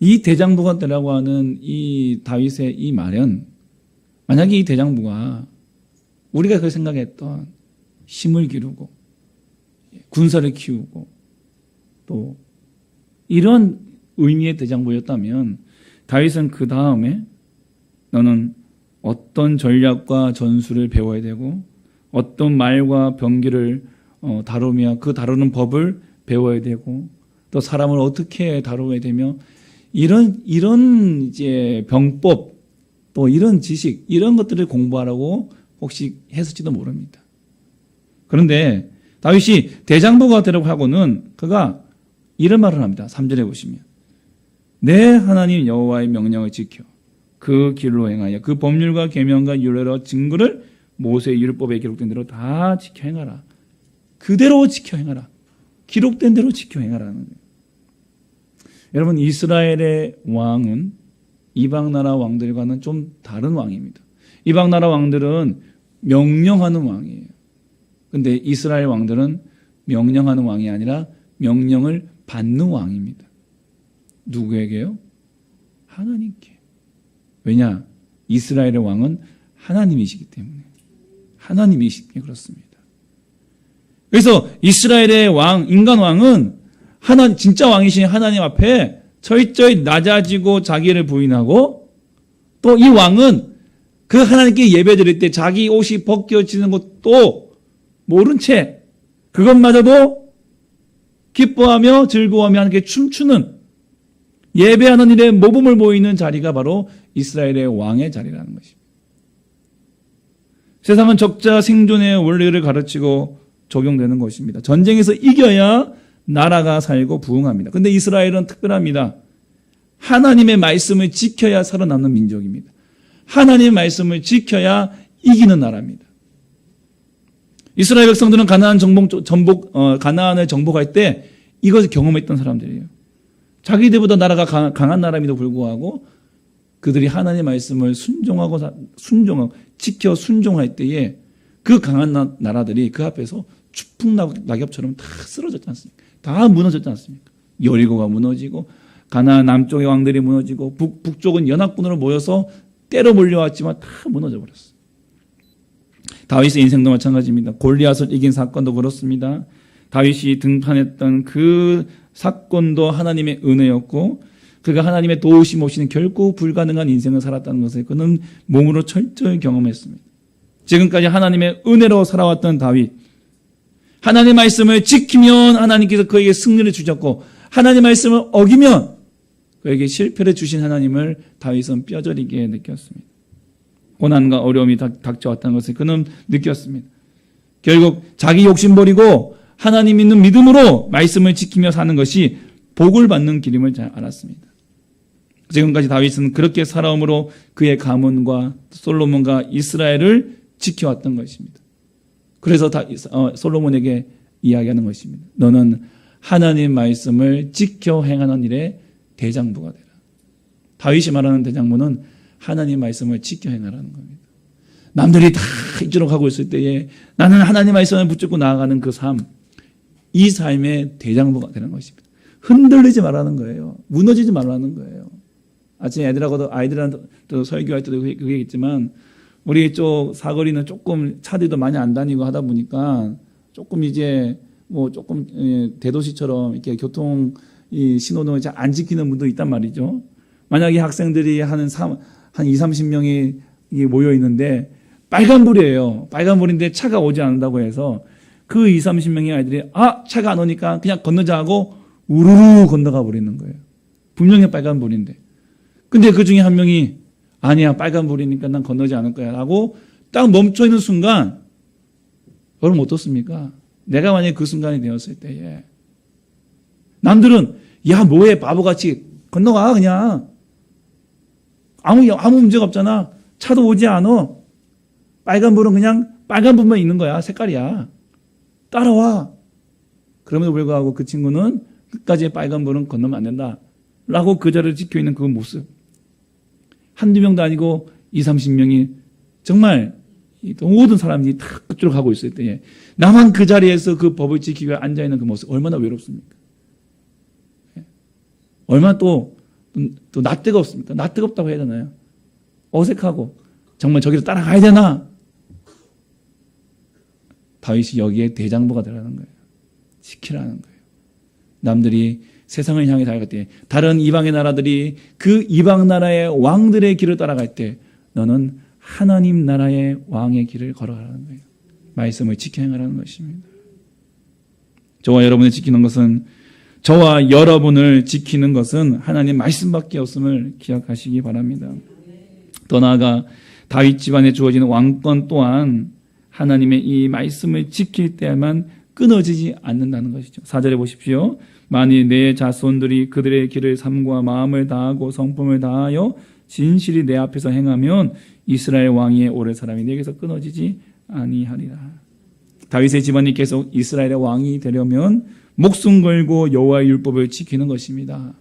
이 대장부가 되라고 하는 이 다윗의 이 말은 만약에 이 대장부가 우리가 그 생각했던 힘을 기르고 군사를 키우고 또 이런 의미의 대장부였다면 다윗은 그 다음에 너는 어떤 전략과 전술을 배워야 되고 어떤 말과 병기를 다루며 그 다루는 법을 배워야 되고 또 사람을 어떻게 다루어야 되며 이런 이제 병법 또 이런 지식 이런 것들을 공부하라고 혹시 했을지도 모릅니다. 그런데 다윗이 대장부가 되라고 하고는 그가 이런 말을 합니다. 3절에 보시면 내 하나님 여호와의 명령을 지켜 그 길로 행하여 그 법률과 계명과 율례와 증거를 모세의 율법에 기록된 대로 다 지켜 행하라. 그대로 지켜 행하라. 기록된 대로 지켜 행하라는 거예요. 여러분 이스라엘의 왕은 이방 나라 왕들과는 좀 다른 왕입니다. 이방 나라 왕들은 명령하는 왕이에요. 그런데 이스라엘 왕들은 명령하는 왕이 아니라 명령을 받는 왕입니다. 누구에게요? 하나님께. 왜냐? 이스라엘의 왕은 하나님이시기 때문에. 하나님이시기 때문에 그렇습니다. 그래서 이스라엘의 왕, 인간 왕은 진짜 왕이신 하나님 앞에 철저히 낮아지고 자기를 부인하고 또 이 왕은 그 하나님께 예배 드릴 때 자기 옷이 벗겨지는 것도 모른 채 그것마저도 기뻐하며 즐거워하며 하나님께 춤추는 예배하는 일에 모범을 보이는 자리가 바로 이스라엘의 왕의 자리라는 것입니다. 세상은 적자 생존의 원리를 가르치고 적용되는 것입니다. 전쟁에서 이겨야 나라가 살고 부흥합니다. 그런데 이스라엘은 특별합니다. 하나님의 말씀을 지켜야 살아남는 민족입니다. 하나님의 말씀을 지켜야 이기는 나라입니다. 이스라엘 백성들은 가나안을 정복할 때 이것을 경험했던 사람들이에요. 자기들보다 나라가 강한 나라임에도 불구하고 그들이 하나님의 말씀을 순종하고 지켜 순종할 때에 그 강한 나라들이 그 앞에서 추풍 낙엽처럼 다 쓰러졌지 않습니까? 다 무너졌지 않습니까? 여리고가 무너지고 가나안 남쪽의 왕들이 무너지고 북쪽은 연합군으로 모여서 때려 몰려왔지만 다 무너져 버렸어요. 다윗의 인생도 마찬가지입니다. 골리앗을 이긴 사건도 그렇습니다. 다윗이 등판했던 그 사건도 하나님의 은혜였고 그가 하나님의 도우심 없이는 결코 불가능한 인생을 살았다는 것을 그는 몸으로 철저히 경험했습니다. 지금까지 하나님의 은혜로 살아왔던 다윗, 하나님의 말씀을 지키면 하나님께서 그에게 승리를 주셨고 하나님의 말씀을 어기면 그에게 실패를 주신 하나님을 다윗은 뼈저리게 느꼈습니다. 고난과 어려움이 닥쳐왔다는 것을 그는 느꼈습니다. 결국 자기 욕심 버리고 하나님 있는 믿음으로 말씀을 지키며 사는 것이 복을 받는 길임을 잘 알았습니다. 지금까지 다윗은 그렇게 살아옴으로 그의 가문과 솔로몬과 이스라엘을 지켜왔던 것입니다. 그래서 솔로몬에게 이야기하는 것입니다. 너는 하나님 말씀을 지켜 행하는 일에 대장부가 되라. 다윗이 말하는 대장부는 하나님 말씀을 지켜 행하라는 겁니다. 남들이 다 이쪽으로 가고 있을 때에 나는 하나님 말씀을 붙잡고 나아가는 그 삶, 이 삶의 대장부가 되는 것입니다. 흔들리지 말라는 거예요. 무너지지 말라는 거예요. 아침에 아이들한테 설교할 때도 그게 있지만 우리 쪽 사거리는 조금 차들도 많이 안 다니고 하다 보니까 조금 이제 뭐 조금 대도시처럼 이렇게 교통 이 신호등을 잘 안 지키는 분도 있단 말이죠. 만약에 학생들이 한 2, 30명이 모여 있는데 빨간불이에요. 빨간불인데 차가 오지 않는다고 해서 그 2, 30명의 아이들이 차가 안 오니까 그냥 건너자 하고 우르르 건너가 버리는 거예요. 분명히 빨간불인데. 근데 그 중에 한 명이 아니야, 빨간불이니까 난 건너지 않을 거야 라고 딱 멈춰 있는 순간 여러분 어떻습니까? 내가 만약에 그 순간이 되었을 때에 남들은 야 뭐해 바보같이 건너가 그냥 아무 문제가 없잖아. 차도 오지 않아. 빨간불은 그냥 빨간불만 있는 거야. 색깔이야. 따라와. 그럼에도 불구하고 그 친구는 끝까지 빨간불은 건너면 안 된다 라고 그 자리를 지켜 있는 그 모습. 한두 명도 아니고 2, 30명이 정말 모든 사람들이 다 그쪽으로 가고 있을 때에 나만 그 자리에서 그 법을 지키기 위해 앉아있는 그 모습 얼마나 외롭습니까? 얼마나 또 낯뜨겁습니까? 낯뜨겁다고 해야 되나요? 어색하고 정말 저기로 따라가야 되나? 다윗이 여기에 대장부가 되라는 거예요. 지키라는 거예요. 남들이 세상을 향해 달려갈 때 다른 이방의 나라들이 그 이방 나라의 왕들의 길을 따라갈 때 너는 하나님 나라의 왕의 길을 걸어가라는 거예요. 말씀을 지켜 행하라는 것입니다. 저와 여러분을 지키는 것은 저와 여러분을 지키는 것은 하나님 말씀밖에 없음을 기억하시기 바랍니다. 더 나아가 다윗 집안에 주어지는 왕권 또한 하나님의 이 말씀을 지킬 때만 끊어지지 않는다는 것이죠. 4절에 보십시오. 만일 내 자손들이 그들의 길을 삼과 마음을 다하고 성품을 다하여 진실이 내 앞에서 행하면 이스라엘 왕위에 오를 사람이 내게서 끊어지지 아니하리라. 다윗의 집안이 계속 이스라엘의 왕이 되려면 목숨 걸고 여호와의 율법을 지키는 것입니다.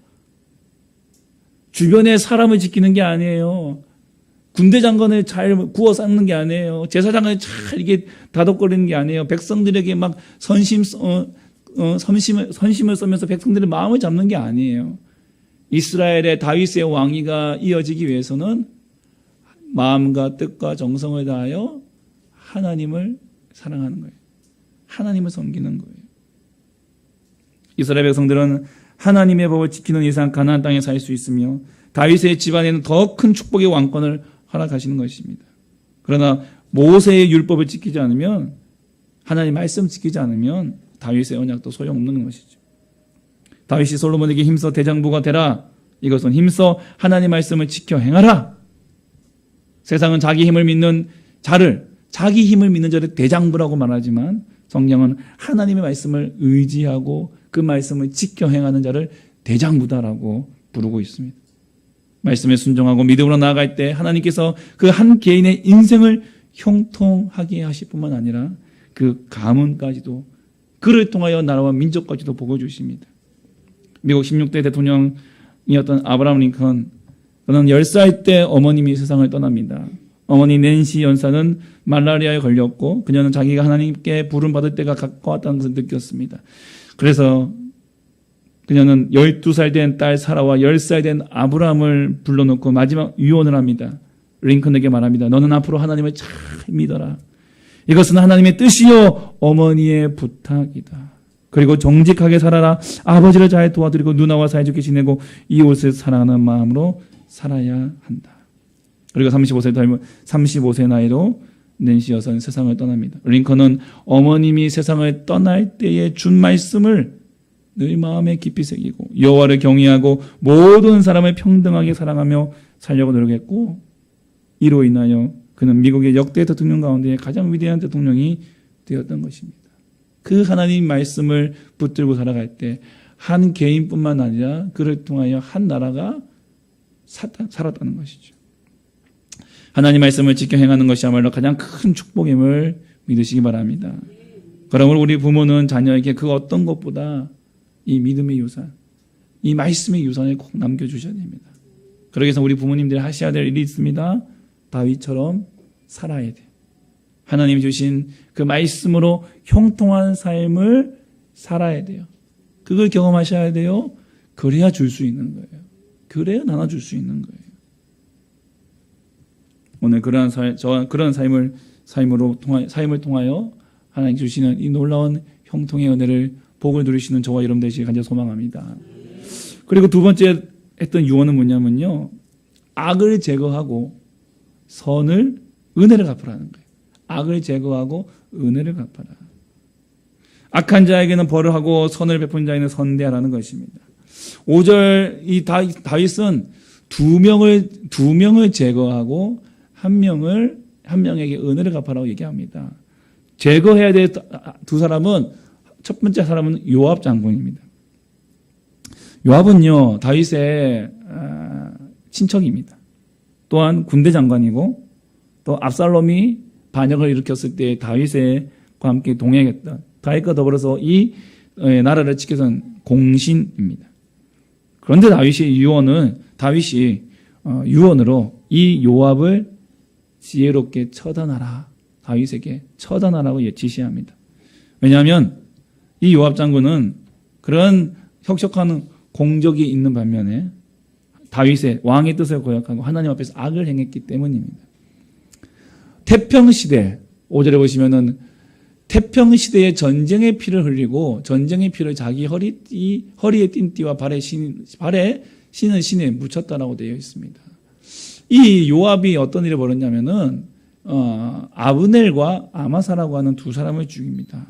주변의 사람을 지키는 게 아니에요. 군대 장관을 잘 구워 쌓는 게 아니에요. 제사장을 잘 이게 다독거리는 게 아니에요. 백성들에게 막 선심을 써면서 백성들의 마음을 잡는 게 아니에요. 이스라엘의 다윗의 왕위가 이어지기 위해서는 마음과 뜻과 정성을 다하여 하나님을 사랑하는 거예요. 하나님을 섬기는 거예요. 이스라엘 백성들은 하나님의 법을 지키는 이상 가나안 땅에 살 수 있으며 다윗의 집안에는 더 큰 축복의 왕권을 허락하시는 것입니다. 그러나 모세의 율법을 지키지 않으면 하나님 말씀 지키지 않으면 다윗의 언약도 소용없는 것이죠. 다윗이 솔로몬에게 힘써 대장부가 되라. 이것은 힘써 하나님 말씀을 지켜 행하라. 세상은 자기 힘을 믿는 자를 대장부라고 말하지만 성경은 하나님의 말씀을 의지하고 그 말씀을 지켜 행하는 자를 대장부다라고 부르고 있습니다. 말씀에 순종하고 믿음으로 나아갈 때 하나님께서 그 한 개인의 인생을 형통하게 하실 뿐만 아니라 그 가문까지도 그를 통하여 나라와 민족까지도 복을 주십니다. 미국 16대 대통령이었던 아브라함 링컨, 그는 10살 때 어머님이 세상을 떠납니다. 어머니 낸시 연사는 말라리아에 걸렸고 그녀는 자기가 하나님께 부름받을 때가 가까웠다는 것을 느꼈습니다. 그래서 그녀는 12살 된 딸 사라와 10살 된 아브라함을 불러놓고 마지막 유언을 합니다. 링컨에게 말합니다. 너는 앞으로 하나님을 잘 믿어라. 이것은 하나님의 뜻이요 어머니의 부탁이다. 그리고 정직하게 살아라. 아버지를 잘 도와드리고 누나와 사이좋게 지내고 이웃을 사랑하는 마음으로 살아야 한다. 그리고 35세 나이로 낸시 여사는 세상을 떠납니다. 링컨은 어머님이 세상을 떠날 때에 준 말씀을 늘 마음에 깊이 새기고 여호와를 경외하고 모든 사람을 평등하게 사랑하며 살려고 노력했고 이로 인하여 그는 미국의 역대 대통령 가운데 가장 위대한 대통령이 되었던 것입니다. 그 하나님 말씀을 붙들고 살아갈 때 한 개인뿐만 아니라 그를 통하여 한 나라가 살았다는 것이죠. 하나님 말씀을 지켜 행하는 것이야말로 가장 큰 축복임을 믿으시기 바랍니다. 그러므로 우리 부모는 자녀에게 그 어떤 것보다 이 믿음의 유산, 이 말씀의 유산을 꼭 남겨주셔야 됩니다. 그러기 위해서 우리 부모님들이 하셔야 될 일이 있습니다. 다윗처럼 살아야 돼요. 하나님이 주신 그 말씀으로 형통한 삶을 살아야 돼요. 그걸 경험하셔야 돼요. 그래야 줄 수 있는 거예요. 그래야 나눠줄 수 있는 거예요. 오늘 그런 삶을 통하여 하나님 주시는 이 놀라운 형통의 은혜를 복을 누리시는 저와 여러분 되시길 간절히 소망합니다. 그리고 두 번째 했던 유언은 뭐냐면요. 악을 제거하고 은혜를 갚으라는 거예요. 악을 제거하고 은혜를 갚아라. 악한 자에게는 벌을 하고 선을 베푼 자에게는 선대하라는 것입니다. 5절 이 다윗은 두 명을 제거하고 한 명에게 은혜를 갚아라고 얘기합니다. 제거해야 될 두 사람은 첫 번째 사람은 요압 장군입니다. 요압은요 다윗의 친척입니다. 또한 군대 장관이고 또 압살롬이 반역을 일으켰을 때 다윗과 함께 동행했던 다윗과 더불어서 이 나라를 지켜선 공신입니다. 그런데 다윗이 유언으로 이 요압을 지혜롭게 처단하라. 다윗에게 처단하라고 지시합니다. 왜냐하면 이 요압 장군은 그런 혁혁한 공적이 있는 반면에 다윗의 왕의 뜻을 거역하고 하나님 앞에서 악을 행했기 때문입니다. 태평시대 5절에 보시면은 태평시대에 전쟁의 피를 흘리고 전쟁의 피를 자기 허리에 띤 띠와 발에 신은 신에 묻혔다라고 되어 있습니다. 이 요압이 어떤 일을 벌였냐면은 아브넬과 아마사라고 하는 두 사람을 죽입니다.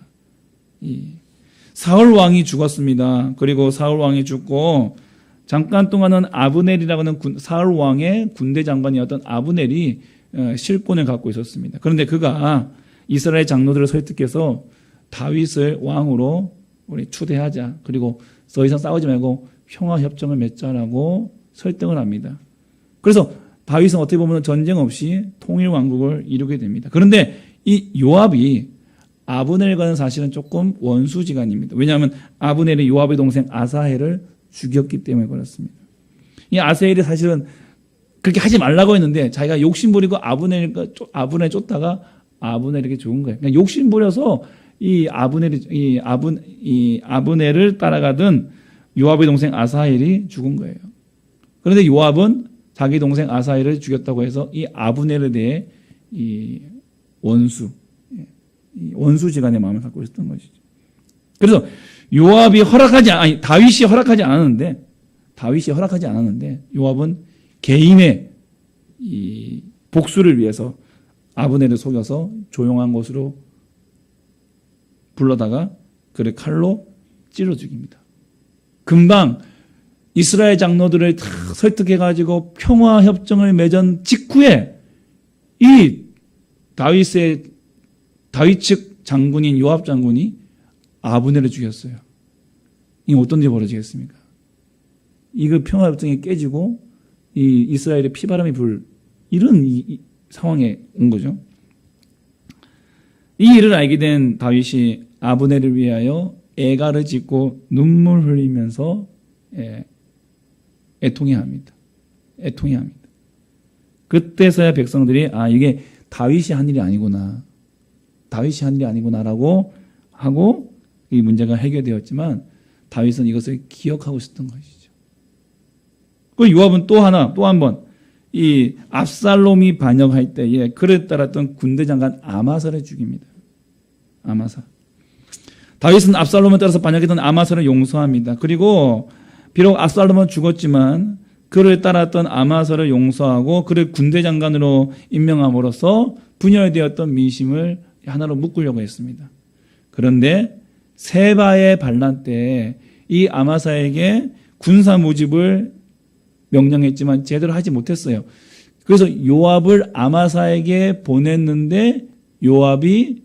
사울 왕이 죽었습니다. 그리고 사울 왕이 죽고 잠깐 동안은 아브넬이라고 하는 사울 왕의 군대 장관이었던 아브넬이 실권을 갖고 있었습니다. 그런데 그가 이스라엘 장로들을 설득해서 다윗을 왕으로 우리 추대하자. 그리고 더 이상 싸우지 말고 평화협정을 맺자라고 설득을 합니다. 그래서 다윗은 어떻게 보면 전쟁 없이 통일왕국을 이루게 됩니다. 그런데 이 요압이 아브넬과는 사실은 조금 원수지간입니다. 왜냐하면 아브넬이 요압의 동생 아사헬을 죽였기 때문에 그렇습니다. 이 아사헬이 사실은 그렇게 하지 말라고 했는데 자기가 욕심부리고 아브넬 쫓다가 아브넬에게 죽은 거예요. 그러니까 욕심부려서 이 아브넬을 따라가던 요압의 동생 아사헬이 죽은 거예요. 그런데 요압은 자기 동생 아사헬을 죽였다고 해서 이 아브넬에 대해 이 원수지간의 마음을 갖고 있었던 것이죠. 그래서 다윗이 허락하지 않았는데 요압은 개인의 이 복수를 위해서 아브넬을 속여서 조용한 곳으로 불러다가 그를 칼로 찔러 죽입니다. 금방 이스라엘 장로들을 다 설득해가지고 평화협정을 맺은 직후에 이 다윗 측 장군인 요압 장군이 아브넬을 죽였어요. 이게 어떤 일이 벌어지겠습니까? 이거 평화협정이 깨지고 이 이스라엘의 피바람이 불 이런 상황에 온 거죠. 이 일을 알게 된 다윗이 아브넬을 위하여 애가를 짓고 눈물 흘리면서 애통해합니다. 그때서야 백성들이 이게 다윗이 한 일이 아니구나라고 하고 이 문제가 해결되었지만 다윗은 이것을 기억하고 있었던 것이죠. 그 요압은 또 한 번 이 압살롬이 반역할 때에 그를 따랐던 군대 장관 아마사를 죽입니다. 아마사. 다윗은 압살롬을 따라서 반역했던 아마사를 용서합니다. 그리고 비록 압살롬은 죽었지만 그를 따랐던 아마사를 용서하고 그를 군대 장관으로 임명함으로써 분열되었던 민심을 하나로 묶으려고 했습니다. 그런데 세바의 반란 때 이 아마사에게 군사 모집을 명령했지만 제대로 하지 못했어요. 그래서 요압을 아마사에게 보냈는데 요압이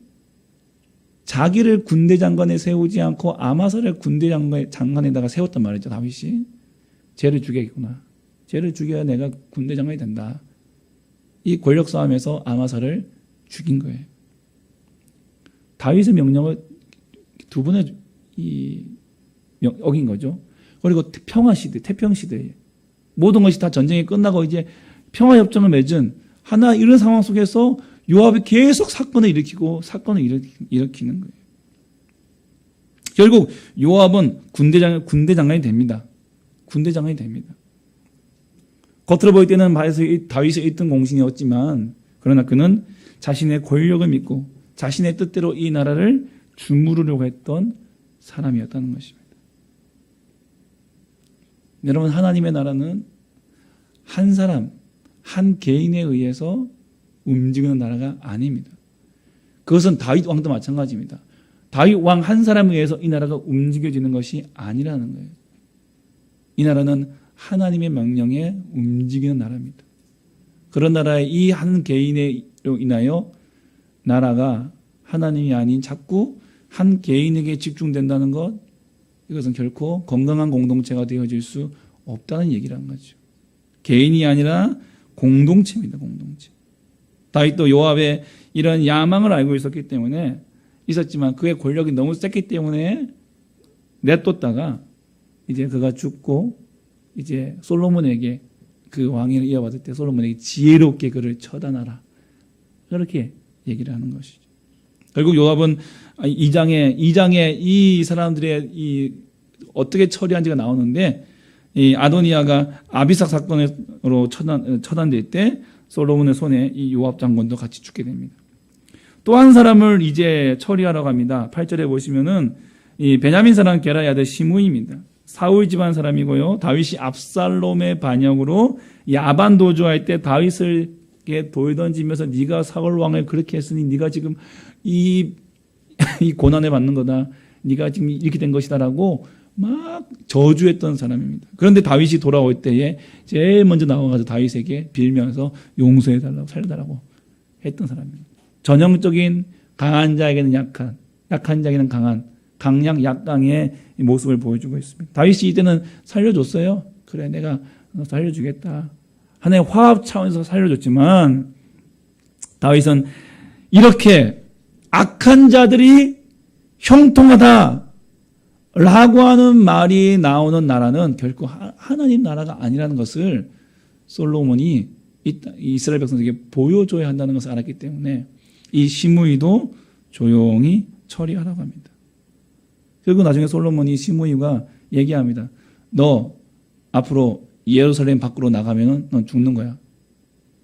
자기를 군대 장관에 세우지 않고 아마사를 군대 장관에다가 세웠단 말이죠. 다윗이. 쟤를 죽여야겠구나. 쟤를 죽여야 내가 군대 장관이 된다. 이 권력 싸움에서 아마사를 죽인 거예요. 다윗의 명령을 두 번에 어긴 거죠. 그리고 평화시대, 태평시대에 모든 것이 다 전쟁이 끝나고 이제 평화협정을 맺은 하나 이런 상황 속에서 요압이 계속 사건을 일으키고 사건을 일으키는 거예요. 결국 요압은 군대 장관이 됩니다. 군대 장관이 됩니다. 겉으로 보일 때는 다윗의 1등 공신이었지만 그러나 그는 자신의 권력을 믿고 자신의 뜻대로 이 나라를 주무르려고 했던 사람이었다는 것입니다. 여러분, 하나님의 나라는 한 사람, 한 개인에 의해서 움직이는 나라가 아닙니다. 그것은 다윗 왕도 마찬가지입니다. 다윗 왕 한 사람에 의해서 이 나라가 움직여지는 것이 아니라는 거예요. 이 나라는 하나님의 명령에 움직이는 나라입니다. 그런 나라에 이 한 개인으로 인하여 나라가 하나님이 아닌 자꾸 한 개인에게 집중된다는 것, 이것은 결코 건강한 공동체가 되어질 수 없다는 얘기라는 거죠. 개인이 아니라 공동체입니다. 공동체. 다윗도 요압의 이런 야망을 알고 있었지만 그의 권력이 너무 셌기 때문에 내쫓다가 이제 그가 죽고 이제 솔로몬에게 그 왕위를 이어받을 때 솔로몬에게 지혜롭게 그를 처단하라. 그렇게 얘기를 하는 것이죠. 결국 요압은 2장에 이 사람들의 어떻게 처리한지가 나오는데 이 아도니아가 아비삭 사건으로 처단될 때 솔로몬의 손에 이 요압 장군도 같이 죽게 됩니다. 또 한 사람을 이제 처리하러 갑니다. 8절에 보시면은 이 베냐민 사람 게라의 아들 시므이입니다. 사울 집안 사람이고요. 다윗이 압살롬의 반역으로 야반 도주할 때 다윗을 돌 던지면서 네가 사울 왕을 그렇게 했으니 네가 지금 이 고난을 받는 거다. 네가 지금 이렇게 된 것이다라고 막 저주했던 사람입니다. 그런데 다윗이 돌아올 때에 제일 먼저 나와가지고 다윗에게 빌면서 용서해달라고 살려달라고 했던 사람입니다. 전형적인 강한 자에게는 약한 자에게는 강약 약강의 모습을 보여주고 있습니다. 다윗이 이때는 살려줬어요. 그래, 내가 살려주겠다. 하나의 화합 차원에서 살려줬지만 다윗은 이렇게 악한 자들이 형통하다 라고 하는 말이 나오는 나라는 결코 하나님 나라가 아니라는 것을 솔로몬이 이스라엘 백성에게 보여줘야 한다는 것을 알았기 때문에 이 시므이도 조용히 처리하라고 합니다. 그리고 나중에 솔로몬이 시므이가 얘기합니다. 너 앞으로 예루살렘 밖으로 나가면 넌 죽는 거야.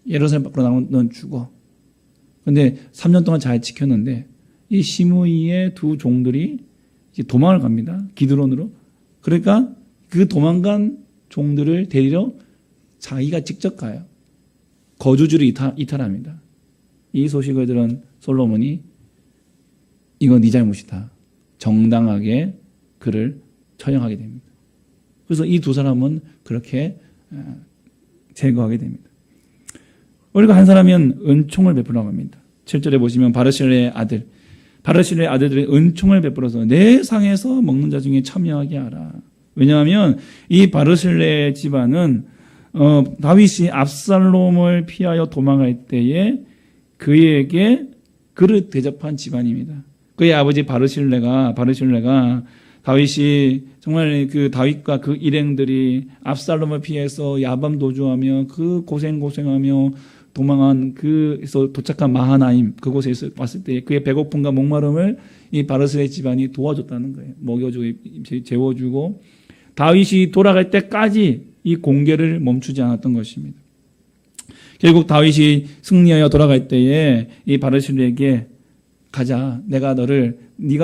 예루살렘 밖으로 나가면 넌 죽어. 근데 3년 동안 잘 지켰는데 이 시므이의 두 종들이 이제 도망을 갑니다. 기드론으로. 그러니까 그 도망간 종들을 데리러 자기가 직접 가요. 거주지를 이탈합니다. 이 소식을 들은 솔로몬이 이건 네 잘못이다. 정당하게 그를 처형하게 됩니다. 그래서 이 두 사람은 그렇게 제거하게 됩니다. 그리고 한 사람은 은총을 베풀라고 합니다. 7절에 보시면 바르실레의 아들들이 은총을 베풀어서 내 상에서 먹는 자 중에 참여하게 하라. 왜냐하면 이 바르실레 집안은 다윗이 압살롬을 피하여 도망갈 때에 그에게 그를 대접한 집안입니다. 그의 아버지 바르실레가 다윗이 정말 그 다윗과 그 일행들이 압살롬을 피해서 야밤 도주하며 그 고생하며 도망한 그에서 도착한 마하나임 그곳에 왔을 때 그의 배고픔과 목마름을 이 바르실레 집안이 도와줬다는 거예요. 먹여주고 재워주고 다윗이 돌아갈 때까지 이 공개를 멈추지 않았던 것입니다. 결국 다윗이 승리하여 돌아갈 때에 이 바르실레에게 가자. 네가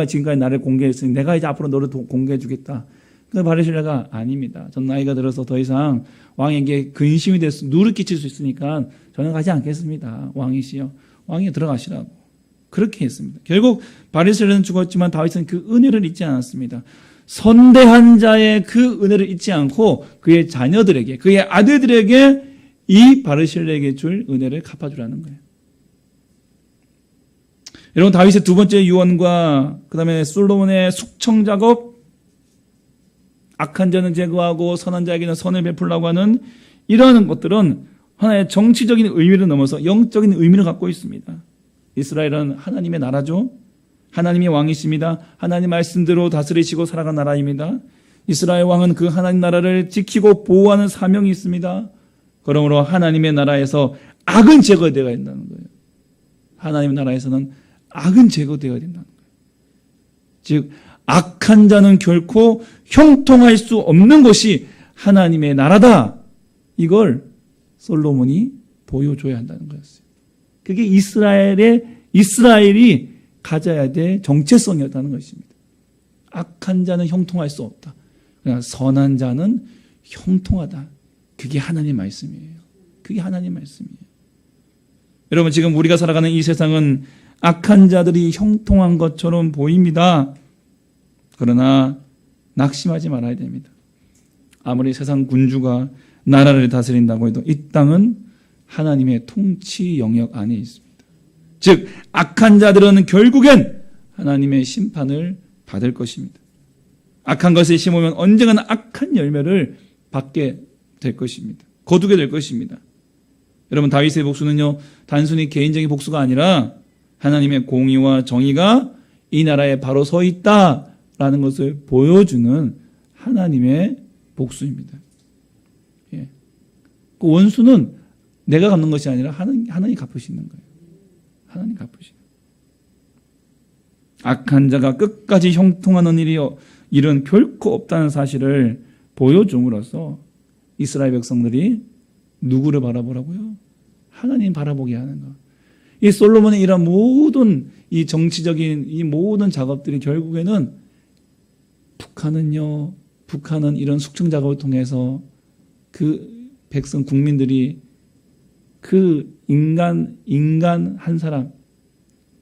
지금까지 나를 공개했으니 내가 이제 앞으로 너를 공개해 주겠다. 그 바르실레가 아닙니다. 전 나이가 들어서 더 이상 왕에게 근심이 돼서 누를 끼칠 수 있으니까 저는 가지 않겠습니다. 왕이시여. 왕이 들어가시라고. 그렇게 했습니다. 결국 바르실레는 죽었지만 다윗은 그 은혜를 잊지 않았습니다. 선대한 자의 그 은혜를 잊지 않고 그의 자녀들에게, 그의 아들들에게 이 바르실레에게 줄 은혜를 갚아주라는 거예요. 여러분, 다윗의 두 번째 유언과 그 다음에 솔로몬의 숙청 작업, 악한 자는 제거하고 선한 자에게는 선을 베풀라고 하는 이러한 것들은 하나의 정치적인 의미를 넘어서 영적인 의미를 갖고 있습니다. 이스라엘은 하나님의 나라죠. 하나님이 왕이십니다. 하나님 말씀대로 다스리시고 살아간 나라입니다. 이스라엘 왕은 그 하나님 나라를 지키고 보호하는 사명이 있습니다. 그러므로 하나님의 나라에서 악은 제거되어야 된다는 거예요. 하나님의 나라에서는 악은 제거되어야 된다는 거예요. 즉 악한 자는 결코 형통할 수 없는 것이 하나님의 나라다. 이걸 솔로몬이 보여줘야 한다는 거였어요. 그게 이스라엘이 가져야 될 정체성이었다는 것입니다. 악한 자는 형통할 수 없다. 그러나 선한 자는 형통하다. 그게 하나님의 말씀이에요. 그게 하나님의 말씀이에요. 여러분, 지금 우리가 살아가는 이 세상은 악한 자들이 형통한 것처럼 보입니다. 그러나 낙심하지 말아야 됩니다. 아무리 세상 군주가 나라를 다스린다고 해도 이 땅은 하나님의 통치 영역 안에 있습니다. 즉 악한 자들은 결국엔 하나님의 심판을 받을 것입니다. 악한 것을 심으면 언젠가는 악한 열매를 받게 될 것입니다. 거두게 될 것입니다. 여러분, 다윗의 복수는요, 단순히 개인적인 복수가 아니라 하나님의 공의와 정의가 이 나라에 바로 서 있다라는 것을 보여주는 하나님의 복수입니다. 예. 그 원수는 내가 갚는 것이 아니라 하나님이 갚으시는 거예요. 하나님 갚으시는 거예요. 악한 자가 끝까지 형통하는 일은 결코 없다는 사실을 보여줌으로써 이스라엘 백성들이 누구를 바라보라고요? 하나님 바라보게 하는 것. 이 솔로몬의 이런 모든 이 정치적인 이 모든 작업들이 결국에는 북한은 이런 숙청 작업을 통해서 그 백성 국민들이 그 인간 한 사람,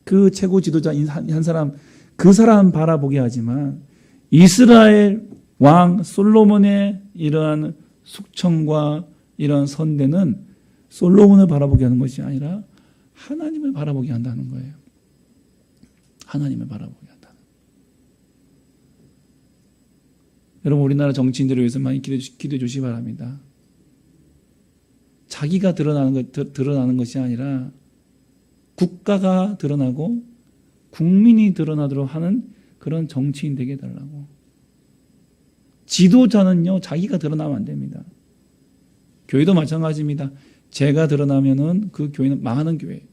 그 최고 지도자 한 사람, 그 사람 바라보게 하지만 이스라엘 왕 솔로몬의 이러한 숙청과 이러한 선대는 솔로몬을 바라보게 하는 것이 아니라 하나님을 바라보게 한다는 거예요. 하나님을 바라보게 한다. 여러분, 우리나라 정치인들을 위해서 많이 기도해 주시기 바랍니다. 자기가 드러나는 것이 아니라 국가가 드러나고 국민이 드러나도록 하는 그런 정치인 되게 해달라고. 지도자는요, 자기가 드러나면 안 됩니다. 교회도 마찬가지입니다. 제가 드러나면은 그 교회는 망하는 교회.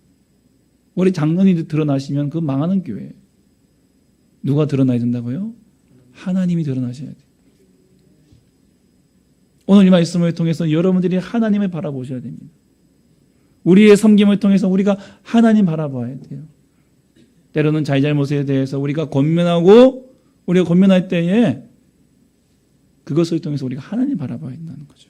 우리 장로님이 드러나시면 그 망하는 교회. 누가 드러나야 된다고요? 하나님이 드러나셔야 돼요. 오늘 이 말씀을 통해서 여러분들이 하나님을 바라보셔야 됩니다. 우리의 섬김을 통해서 우리가 하나님 바라봐야 돼요. 때로는 잘잘못에 대해서 우리가 권면할 때에 그것을 통해서 우리가 하나님 바라봐야 된다는 거죠.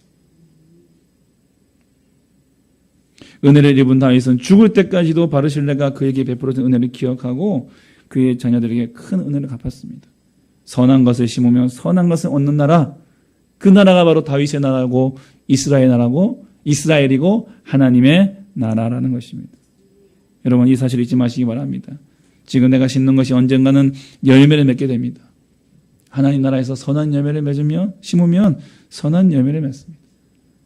은혜를 입은 다윗은 죽을 때까지도 바르실레가 그에게 베풀어준 은혜를 기억하고 그의 자녀들에게 큰 은혜를 갚았습니다. 선한 것을 심으면 선한 것을 얻는 나라, 그 나라가 바로 다윗의 나라고 이스라엘이고 하나님의 나라라는 것입니다. 여러분, 이 사실을 잊지 마시기 바랍니다. 지금 내가 심는 것이 언젠가는 열매를 맺게 됩니다. 하나님 나라에서 선한 열매를 심으면 선한 열매를 맺습니다.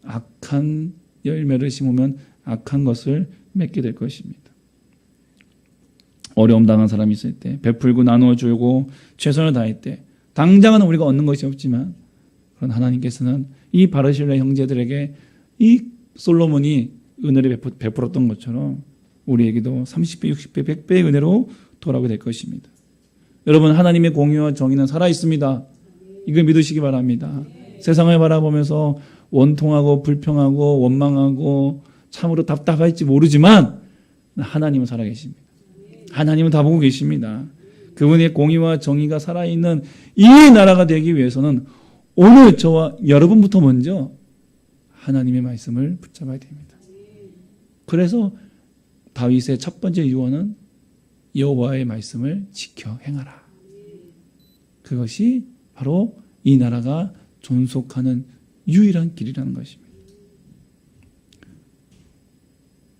악한 열매를 심으면 악한 것을 맺게 될 것입니다. 어려움 당한 사람이 있을 때, 베풀고 나누어 주고 최선을 다할 때, 당장은 우리가 얻는 것이 없지만, 그런 하나님께서는 이 바르실레 형제들에게 이 솔로몬이 은혜를 베풀었던 것처럼 우리에게도 30배, 60배, 100배의 은혜로 돌아오게 될 것입니다. 여러분, 하나님의 공의와 정의는 살아있습니다. 이걸 믿으시기 바랍니다. 세상을 바라보면서 원통하고 불평하고 원망하고 참으로 답답할지 모르지만 하나님은 살아계십니다. 하나님은 다 보고 계십니다. 그분의 공의와 정의가 살아있는 이 나라가 되기 위해서는 오늘 저와 여러분부터 먼저 하나님의 말씀을 붙잡아야 됩니다. 그래서 다윗의 첫 번째 유언은 여호와의 말씀을 지켜 행하라. 그것이 바로 이 나라가 존속하는 유일한 길이라는 것입니다.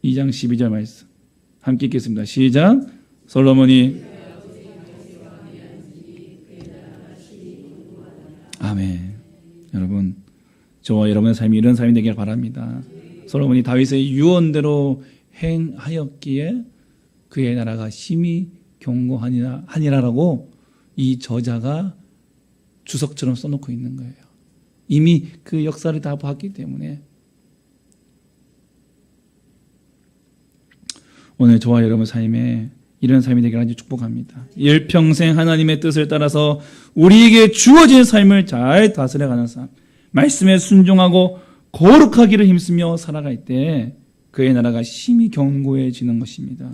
2장 12절 말씀 함께 읽겠습니다. 시작. 솔로몬이 아멘. 여러분, 저와 여러분의 삶이 이런 삶이 되길 바랍니다. 솔로몬이 다윗의 유언대로 행하였기에 그의 나라가 심히 견고하니라라고 이 저자가 주석처럼 써놓고 있는 거예요. 이미 그 역사를 다 봤기 때문에 오늘 저와 여러분 삶에 이런 삶이 되기를 아주 축복합니다. 일평생 하나님의 뜻을 따라서 우리에게 주어진 삶을 잘 다스려가는 삶, 말씀에 순종하고 거룩하기를 힘쓰며 살아갈 때 그의 나라가 심히 견고해지는 것입니다.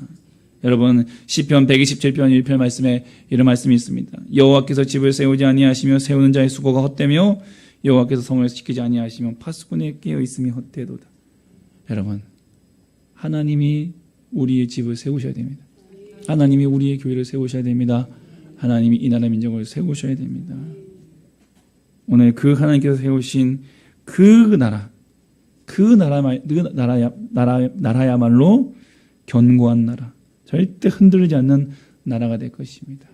여러분, 시편 127편 1편 말씀에 이런 말씀이 있습니다. 여호와께서 집을 세우지 아니하시며 세우는 자의 수고가 헛되며 여호와께서 성을 지키지 아니하시면 파수꾼의 깨어 있음이 헛되도다. 여러분, 하나님이 우리의 집을 세우셔야 됩니다. 하나님이 우리의 교회를 세우셔야 됩니다. 하나님이 이 나라 민족을 세우셔야 됩니다. 오늘 그 하나님께서 세우신 그 나라야말로 견고한 나라, 절대 흔들리지 않는 나라가 될 것입니다.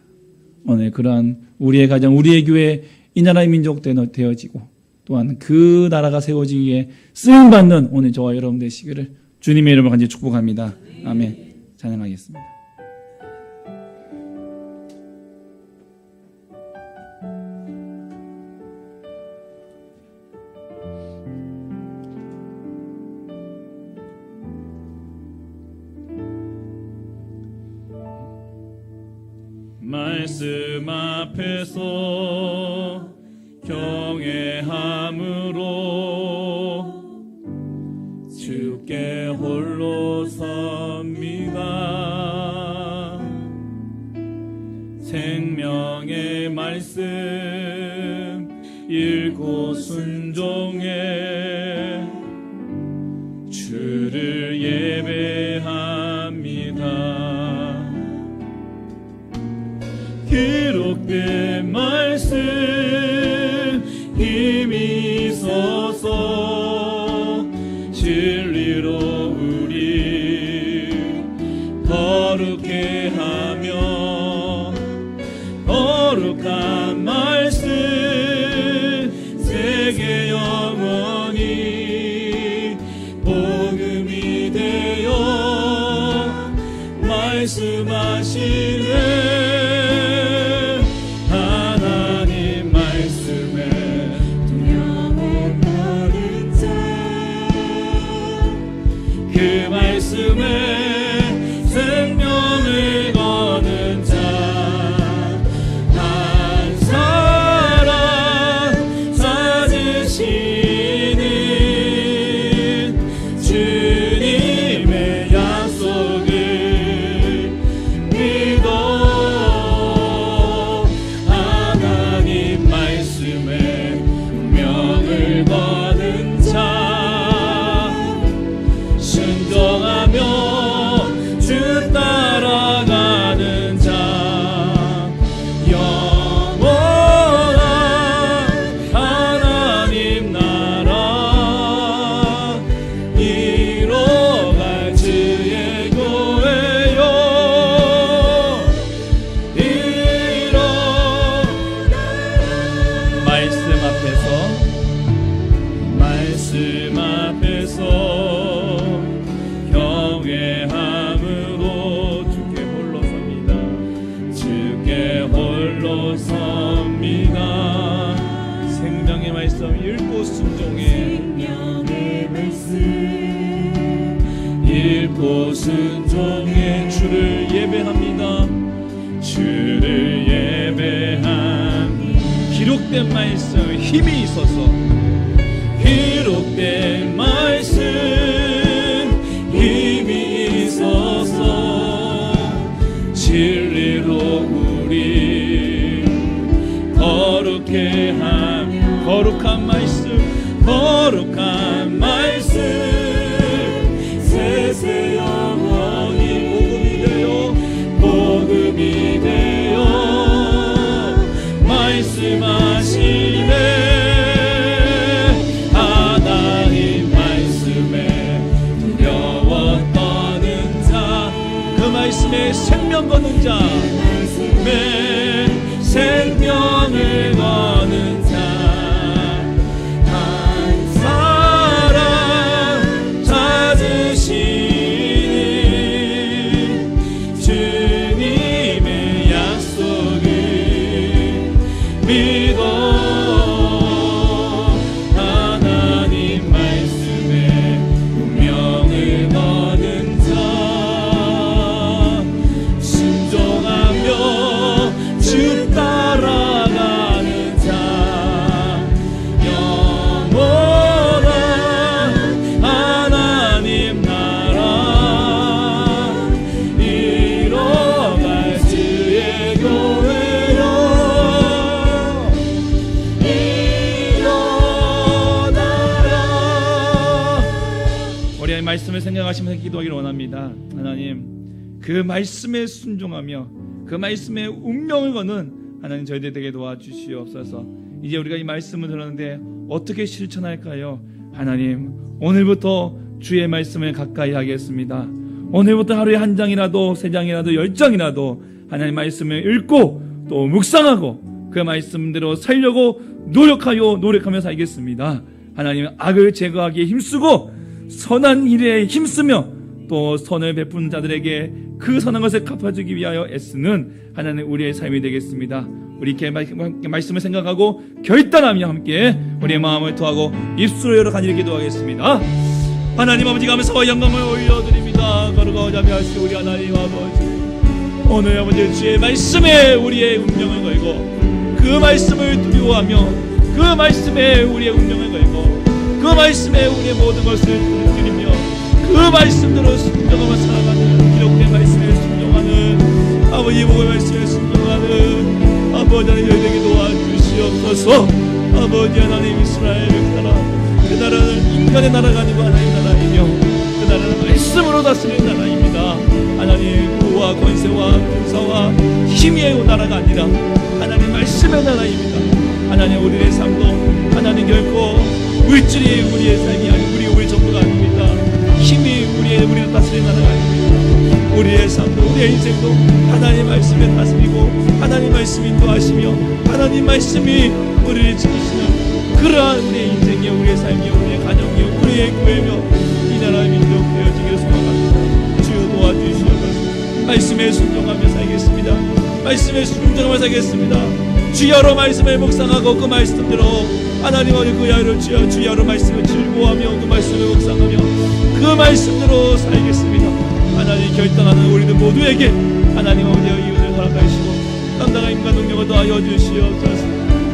오늘 그러한 우리의 가정, 우리의 교회, 이 나라의 민족 되어지고 또한 그 나라가 세워지기 위해 쓰임받는 오늘 저와 여러분 되시기를 주님의 이름으로 간절히 축복합니다. 아멘. 찬양하겠습니다.
말씀 앞에서 경외함으로 주께 홀로 섭니다. 생명의 말씀 읽고 순종해 주를 예배합니다. 기록된 말씀 힘이 있어서 진리로 우리 거룩해 하며 거룩한 말씀 세계 영원히 복음이 되어 말씀하시네. 생명을 거는 자 한 사람 찾으시는 주님의 약속을 믿어 하나님 말씀에 운명을 거는 자 순종하며 따라가는 자 영원한 하나님 나라 이뤄갈 주의 교회요 말씀 앞에서 경외함으로 주께 홀로 섭니다. 생명의 말씀 읽고 순종해 읽고 순종해 주를 예배합니다. 주를 예배합니다. 기록된 말씀 힘이 있어서 기록된 말씀 힘이 있어서 진리로 우리 거룩해 하며 거룩한 말씀 세세 영원히 복음이 되어 말씀하시네. 하나님 말씀에 두려워 떠는 자 그 말씀에 생명 거는
하나님 말씀을 생각하시면서 기도하기를 원합니다. 하나님, 그 말씀에 순종하며 그 말씀의 운명을 거는 하나님 저희들 되게 도와주시옵소서. 이제 우리가 이 말씀을 들었는데 어떻게 실천할까요? 하나님, 오늘부터 주의 말씀을 가까이 하겠습니다. 오늘부터 하루에 한 장이라도, 세 장이라도, 10장이라도 하나님 말씀을 읽고 또 묵상하고 그 말씀대로 살려고 노력하며 살겠습니다. 하나님, 악을 제거하기에 힘쓰고 선한 일에 힘쓰며 또 선을 베푸는 자들에게 그 선한 것을 갚아주기 위하여 애쓰는 하나님 우리의 삶이 되겠습니다. 우리 이렇게 말씀을 생각하고 결단하며 함께 우리의 마음을 토하고 입술로 열어 간절히 기도하겠습니다. 하나님 아버지, 감사와 영광을 올려드립니다. 거룩하고 자비하시고 우리 하나님 아버지, 오늘 아버지 주의 말씀에 우리의 운명을 걸고 그 말씀을 두려워하며 그 말씀에 우리의 운명을 걸고 그 말씀에 우리의 모든 것을 드리며 그 말씀대로 순종하며 살아가는, 기록된 말씀에 순종하는 아버지, 복음의 말씀에 순종하는 아버지 하나님 저희에게 도와주시옵소서. 아버지 하나님, 이스라엘 그 나라는 인간의 나라가 아니고 하나님의 나라이며 그 나라는 말씀으로 다스리는 나라입니다. 하나님, 부와 권세와 군사와 힘의 나라가 아니라 하나님 말씀의 나라입니다. 하나님, 우리의 삶도 하나님 결코 물질이 우리의 삶이 아니고 우리 전부가 아닙니다. 힘이 우리를 다스리는 나라가 아닙니다. 우리의 삶도 우리의 인생도 하나님 말씀에 다스리고 하나님 말씀이 인도하시며 하나님 말씀이 우리를 지키시는 그러한 우리의 인생이요, 우리의 삶이요, 우리의 가정이요, 우리의 교회며 이 나라의 민족 되어지기를 소망합니다. 주여 도와주시옵소서. 말씀에 순종하며 살겠습니다. 말씀에 순종하며 살겠습니다. 주야로 말씀을 묵상하고 그 말씀대로 하나님 어디 그 주야로 말씀을 즐거워하며 그 말씀을 묵상하며 그 말씀대로 살겠습니다. 하나님, 결단하는 우리들 모두에게 하나님 아버지의 이웃을 허락하시고 당당한 인간 능력을 더하여 주시옵소서.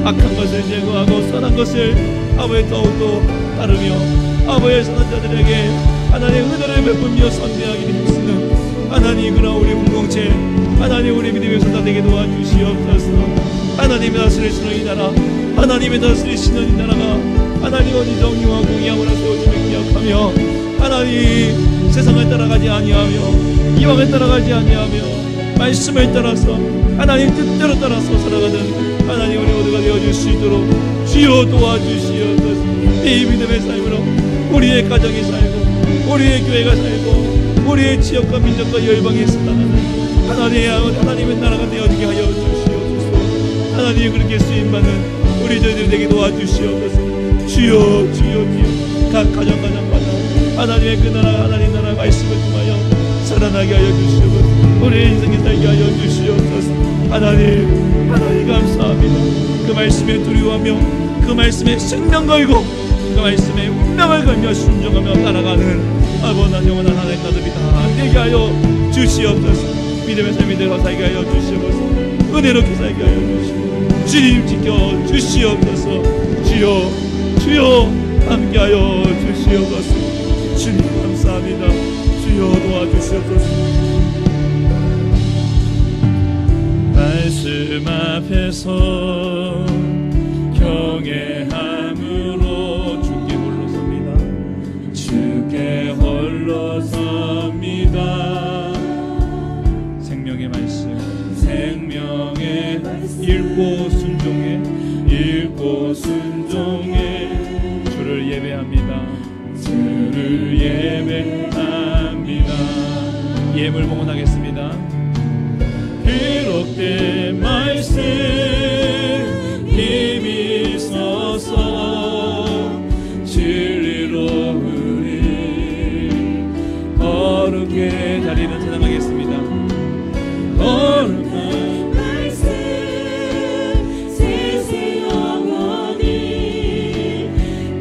악한 것을 제거하고 선한 것을 아버지 더욱더 따르며 아버지의 선한 자들에게 하나님 은혜를 베풀며 선대하기를 힘쓰는 하나님 그런 우리 공동체, 하나님 우리 믿음의 손자되게 도와주시옵소서. 하나님의 다스리시는 이 나라, 하나님의 다스리시는 이 나라가 하나님 어디 정의와 공의함으로 세워짐을 기억하며 하나님 세상을 따라가지 아니하며 이왕을 따라가지 아니하며 말씀을 따라서 하나님 뜻대로 따라서 살아가는 하나님 우리 모두가 되어줄 수 있도록 주여 도와주시옵소서. 이 믿음의 삶으로 우리의 가정이 살고 우리의 교회가 살고 우리의 지역과 민족과 열방에 살아가는 하나님의 나라가 되어지게 하여 주시옵소서. 하나님 그렇게 쓰임받는 우리 저희들 되게 도와주시옵소서. 주여 각 가정마다 하나님의 그 나라 하나님 나라 말씀을 통하여 살아나게 하여 주시옵소서. 우리의 인생에 살게 하여 주시옵소서. 하나님 감사합니다. 그 말씀에 두려워하며 그 말씀에 생명 걸고 그 말씀에 운명을 걸며 순종하며 따라가는 아버지 영원한 하나님 나들이 다 되게 하여 주시옵소서. 믿음의 삶이 되어 살게 하여 주시옵소서. 은혜롭게 살게 하여 주시고 주님 지켜 주시옵소서. 주여 함께하여 주시옵소서. 주님 감사합니다. 주여 도와주시옵소서. 말씀 앞에서 경외함으로 주께 홀로 섭니다. 주께 홀로 섭니다. 생명의 말씀 읽고 순종해 주를 예배합니다. 예물 봉헌하겠습니다. 기록된 말씀 힘이 서서 진리로 우리 거룩의 자리는 찬양하겠습니다. 거룩한
말씀 세세 영원히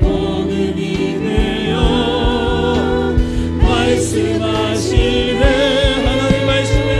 복음이 되어 말씀하시네. 하나님 말씀에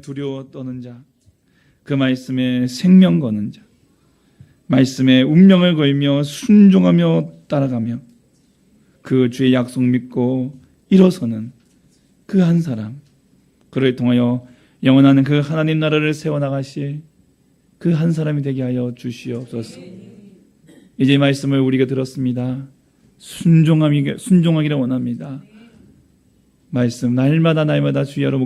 두려워 떠는 자, 그 말씀에 생명 거는 자, 말씀에 운명을 걸며 순종하며 따라가며 그 주의 약속 믿고 일어서는 그 한 사람, 그를 통하여 영원한 그 하나님 나라를 세워나가실 그 한 사람이 되게 하여 주시옵소서. 이제 말씀을 우리가 들었습니다. 순종하기를 원합니다. 말씀 날마다 주야로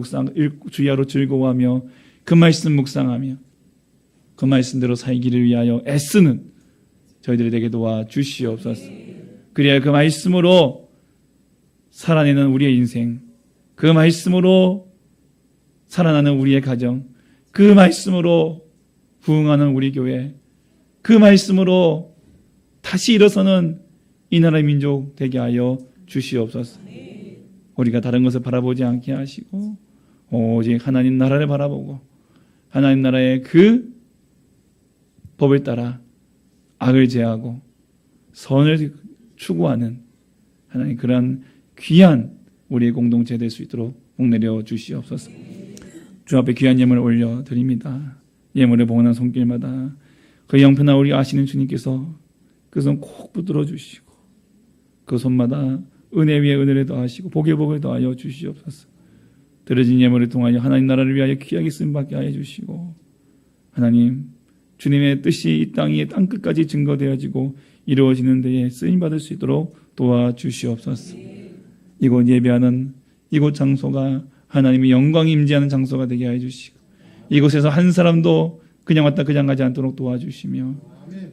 주야로 즐거워하며 그 말씀 묵상하며 그 말씀대로 살기를 위하여 애쓰는 저희들이 되게 도와 주시옵소서. 그래야 그 말씀으로 살아내는 우리의 인생, 그 말씀으로 살아나는 우리의 가정, 그 말씀으로 부흥하는 우리 교회, 그 말씀으로 다시 일어서는 이 나라의 민족 되게 하여 주시옵소서. 우리가 다른 것을 바라보지 않게 하시고 오직 하나님 나라를 바라보고 하나님 나라의 그 법을 따라 악을 제하고 선을 추구하는 하나님 그러한 귀한 우리의 공동체 될 수 있도록 복내려 주시옵소서. 주 앞에 귀한 예물을 올려드립니다. 예물을 봉헌한 손길마다 그 형편아 우리 아시는 주님께서 그 손 콕 붙들어 주시고 그 손마다 은혜 위에 은혜를 더하시고 복에 복을 더하여 주시옵소서. 드려진 예물을 통하여 하나님 나라를 위하여 귀하게 쓰임받게 하여 주시고 하나님 주님의 뜻이 이 땅 끝까지 증거되어지고 이루어지는 데에 쓰임받을 수 있도록 도와주시옵소서. 이곳 예배하는 이곳 장소가 하나님의 영광이 임재하는 장소가 되게 하여 주시고 이곳에서 한 사람도 그냥 왔다 그냥 가지 않도록 도와주시며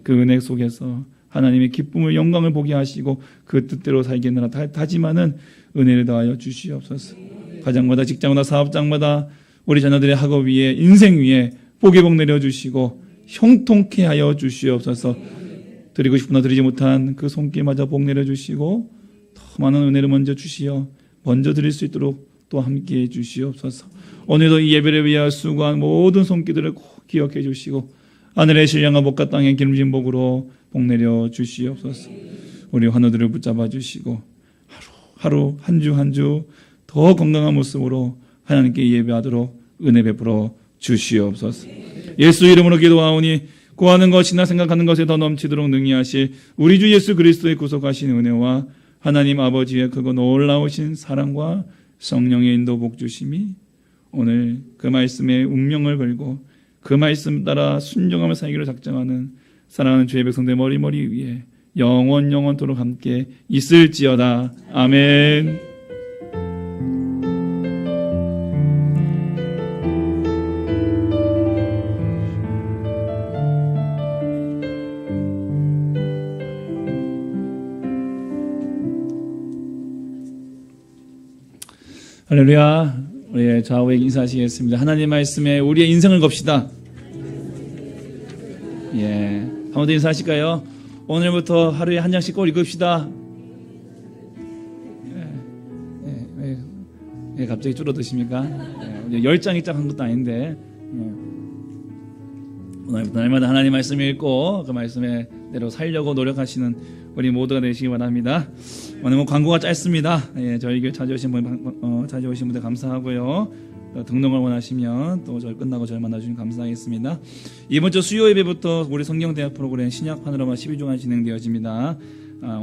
그 은혜 속에서 하나님의 기쁨을 영광을 보게 하시고 그 뜻대로 살겠느라 다짐하는 은혜를 더하여 주시옵소서. 가정마다 직장마다 사업장마다 우리 자녀들의 학업 위에 인생 위에 복의 복 내려주시고 형통케 하여 주시옵소서. 드리고 싶으나 드리지 못한 그 손길마저 복 내려주시고 더 많은 은혜를 먼저 주시어 먼저 드릴 수 있도록 또 함께해 주시옵소서. 오늘도 이 예배를 위하여 수고한 모든 손길들을 꼭 기억해 주시고 하늘의 신령한 복과 땅의 기름진 복으로 복 내려 주시옵소서. 우리 환우들을 붙잡아 주시고 하루 한 주 한 주 더 건강한 모습으로 하나님께 예배하도록 은혜 베풀어 주시옵소서. 예수 이름으로 기도하오니 구하는 것이나 생각하는 것에 더 넘치도록 능히 하실 우리 주 예수 그리스도의 구속하신 은혜와 하나님 아버지의 크고 놀라우신 사랑과 성령의 인도 복주심이 오늘 그 말씀에 운명을 걸고 그 말씀 따라 순종하며 살기를 작정하는 사랑하는 주의 백성들 머리 위에 영원토록 함께 있을지어다. 아멘. 할렐루야. 우리의 좌우에 인사하시겠습니다. 하나님 말씀에 우리의 인생을 겁시다. 예, 한번 더 인사하실까요? 오늘부터 하루에 한 장씩 꼭 읽읍시다. 예, 갑자기 줄어드십니까? 예, 10장 읽자 한 것도 아닌데 오늘부터 날마다 하나님 말씀 읽고 그 말씀에 대로 살려고 노력하시는 우리 모두가 되시기 바랍니다. 오늘 광고가 짧습니다. 예, 저희 교회 자주 오신 분들 감사하고요. 등록을 원하시면 또 저희 끝나고 저를 만나주시면 감사하겠습니다. 이번 주 수요 예배부터 우리 성경대학 프로그램 신약 파노라마 12주간 진행되어집니다.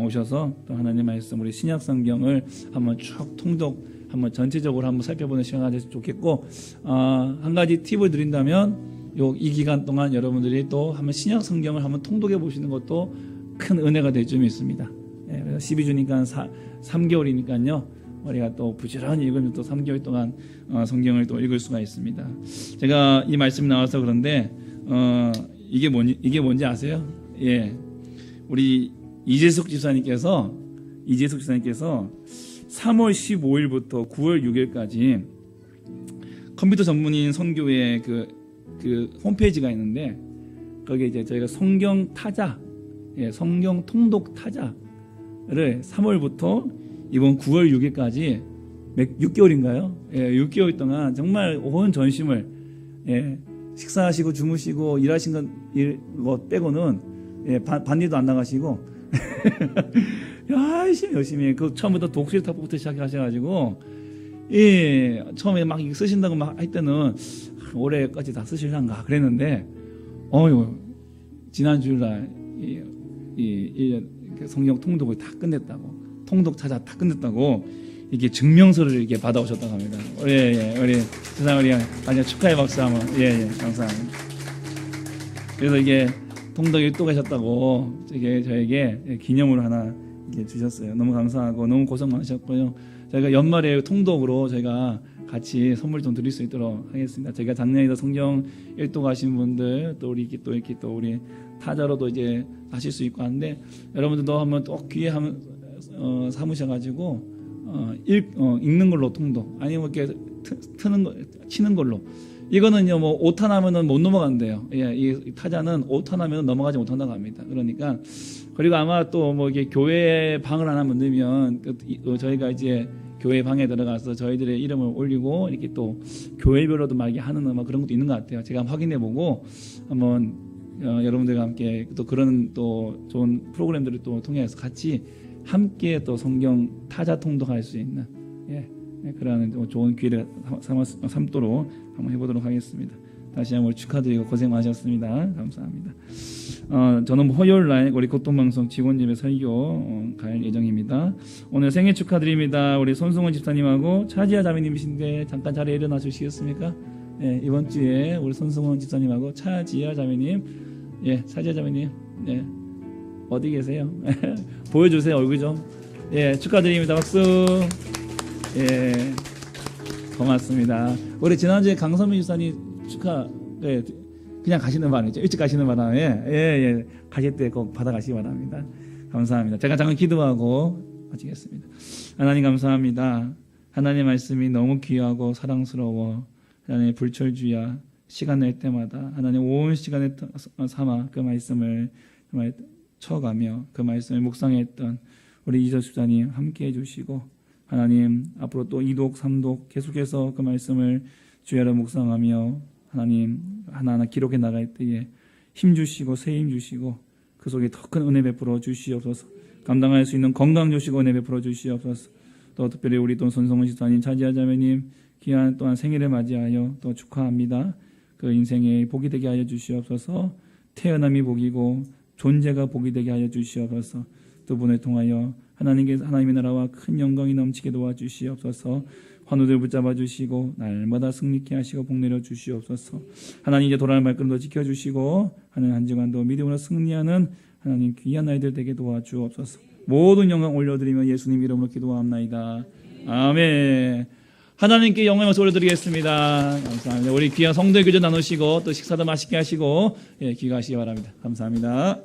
오셔서 또 하나님 말씀 우리 신약 성경을 한번 쭉 통독 한번 전체적으로 한번 살펴보는 시간이 됐으면 좋겠고 한 가지 팁을 드린다면 이 기간 동안 여러분들이 또 한번 신약 성경을 한번 통독해 보시는 것도 큰 은혜가 될 점이 있습니다. 예, 그래서 12주니까 3개월이니까요. 우리가 또 부지런히 읽으면 또 3개월 동안 성경을 또 읽을 수가 있습니다. 제가 이 말씀이 나와서 그런데 이게 뭔지 아세요? 예, 우리 이재석 집사님께서 3월 15일부터 9월 6일까지 컴퓨터 전문인 선교회 그 홈페이지가 있는데 거기에 이제 저희가 성경 타자, 성경 통독 타자를 3월부터 이번 9월 6일까지 6개월인가요? 6개월 동안 정말 온 전심을 식사하시고 주무시고 일하신 것 빼고는 반일도 안 나가시고 열심히 그 처음부터 독실탑부터 시작하셔가지고 예, 처음에 막 이거 쓰신다고 막 할 때는 올해까지 다 쓰실란가 그랬는데, 지난 주일날 성경 통독을 다 끝냈다고, 통독 찾아 다 끝냈다고 이게 증명서를 이렇게 받아오셨다고 합니다. 우리 세상 우리 아주 축하의 박수 한번. 감사합니다. 그래서 이게 통독 1도 가셨다고 저에게 기념으로 하나 이렇게 주셨어요. 너무 감사하고 너무 고생 많으셨고요. 저희가 연말에 통독으로 저희가 같이 선물 좀 드릴 수 있도록 하겠습니다. 제가 작년에도 성경 1도 가신 분들 또 이렇게 또 우리 타자로도 이제 하실 수 있고 하는데, 여러분들도 한번 또 기회 한번 삼으셔가지고 읽는 걸로 통독, 아니면 이렇게 치는 걸로. 이거는요, 뭐 오타 나면은 못 넘어간대요. 이 타자는 오타 나면은 넘어가지 못한다고 합니다. 그러니까, 그리고 아마 또 뭐 이게 교회 방을 하나 만들면 저희가 이제 교회 방에 들어가서 저희들의 이름을 올리고 이렇게 또 교회별로도 막 하는 막 그런 것도 있는 것 같아요. 제가 한번 확인해보고 한번 여러분들과 함께 또 그런 또 좋은 프로그램들을 또 통해서 같이 함께 또 성경 타자 통독할 수 있는 그러한 좋은 기회를 삼도록 한번 해보도록 하겠습니다. 다시 한번 축하드리고 고생 많으셨습니다. 감사합니다. 저는 화요일 날 우리 교통방송 직원집에 설교 갈 예정입니다. 오늘 생일 축하드립니다. 우리 손승원 집사님하고 차지아 자매님이신데 잠깐 자리에 일어나 주시겠습니까? 이번 주에 우리 손승원 집사님하고 차지아 자매님, 차지아 자매님, 어디 계세요? 보여주세요, 얼굴 좀. 축하드립니다. 박수. 고맙습니다. 우리 지난주에 강선미 집사님 그냥 가시는 바람이죠. 일찍 가시는 바람에 가실 때 꼭 받아가시기 바랍니다. 감사합니다. 제가 잠깐 기도하고 마치겠습니다. 하나님 감사합니다. 하나님 말씀이 너무 귀하고 사랑스러워. 하나님 불철주야 시간 낼 때마다 하나님 온 시간에 삼아 그 말씀을 정말 쳐가며 그 말씀을 묵상했던 우리 이저 집사님 함께 해주시고, 하나님 앞으로 또 2독 3독 계속해서 그 말씀을 주야로 묵상하며 하나님 하나하나 기록해 나갈 때에 힘 주시고 새 힘 주시고 그 속에 더 큰 은혜 베풀어 주시옵소서. 감당할 수 있는 건강 주시고 은혜 베풀어 주시옵소서. 또 특별히 우리 또 손성훈 집사님, 차지아 자매님 귀한 또한 생일을 맞이하여 또 축하합니다. 그 인생에 복이 되게 하여 주시옵소서. 태어남이 복이고 존재가 복이 되게 하여 주시옵소서. 두 분을 통하여 하나님의 나라와 큰 영광이 넘치게 도와주시옵소서. 환우들 붙잡아 주시고 날마다 승리케 하시고 복 내려 주시옵소서. 하나님 이제 돌아갈 말씀도 지켜주시고 하나님 한 주간도 믿음으로 승리하는 하나님 귀한 아이들 되게 도와주옵소서. 모든 영광 올려드리며 예수님 이름으로 기도합나이다. 아멘. 하나님께 영광의 말씀 올려드리겠습니다. 감사합니다. 우리 귀한 성도의 교제 나누시고 또 식사도 맛있게 하시고 귀가하시기 바랍니다. 감사합니다.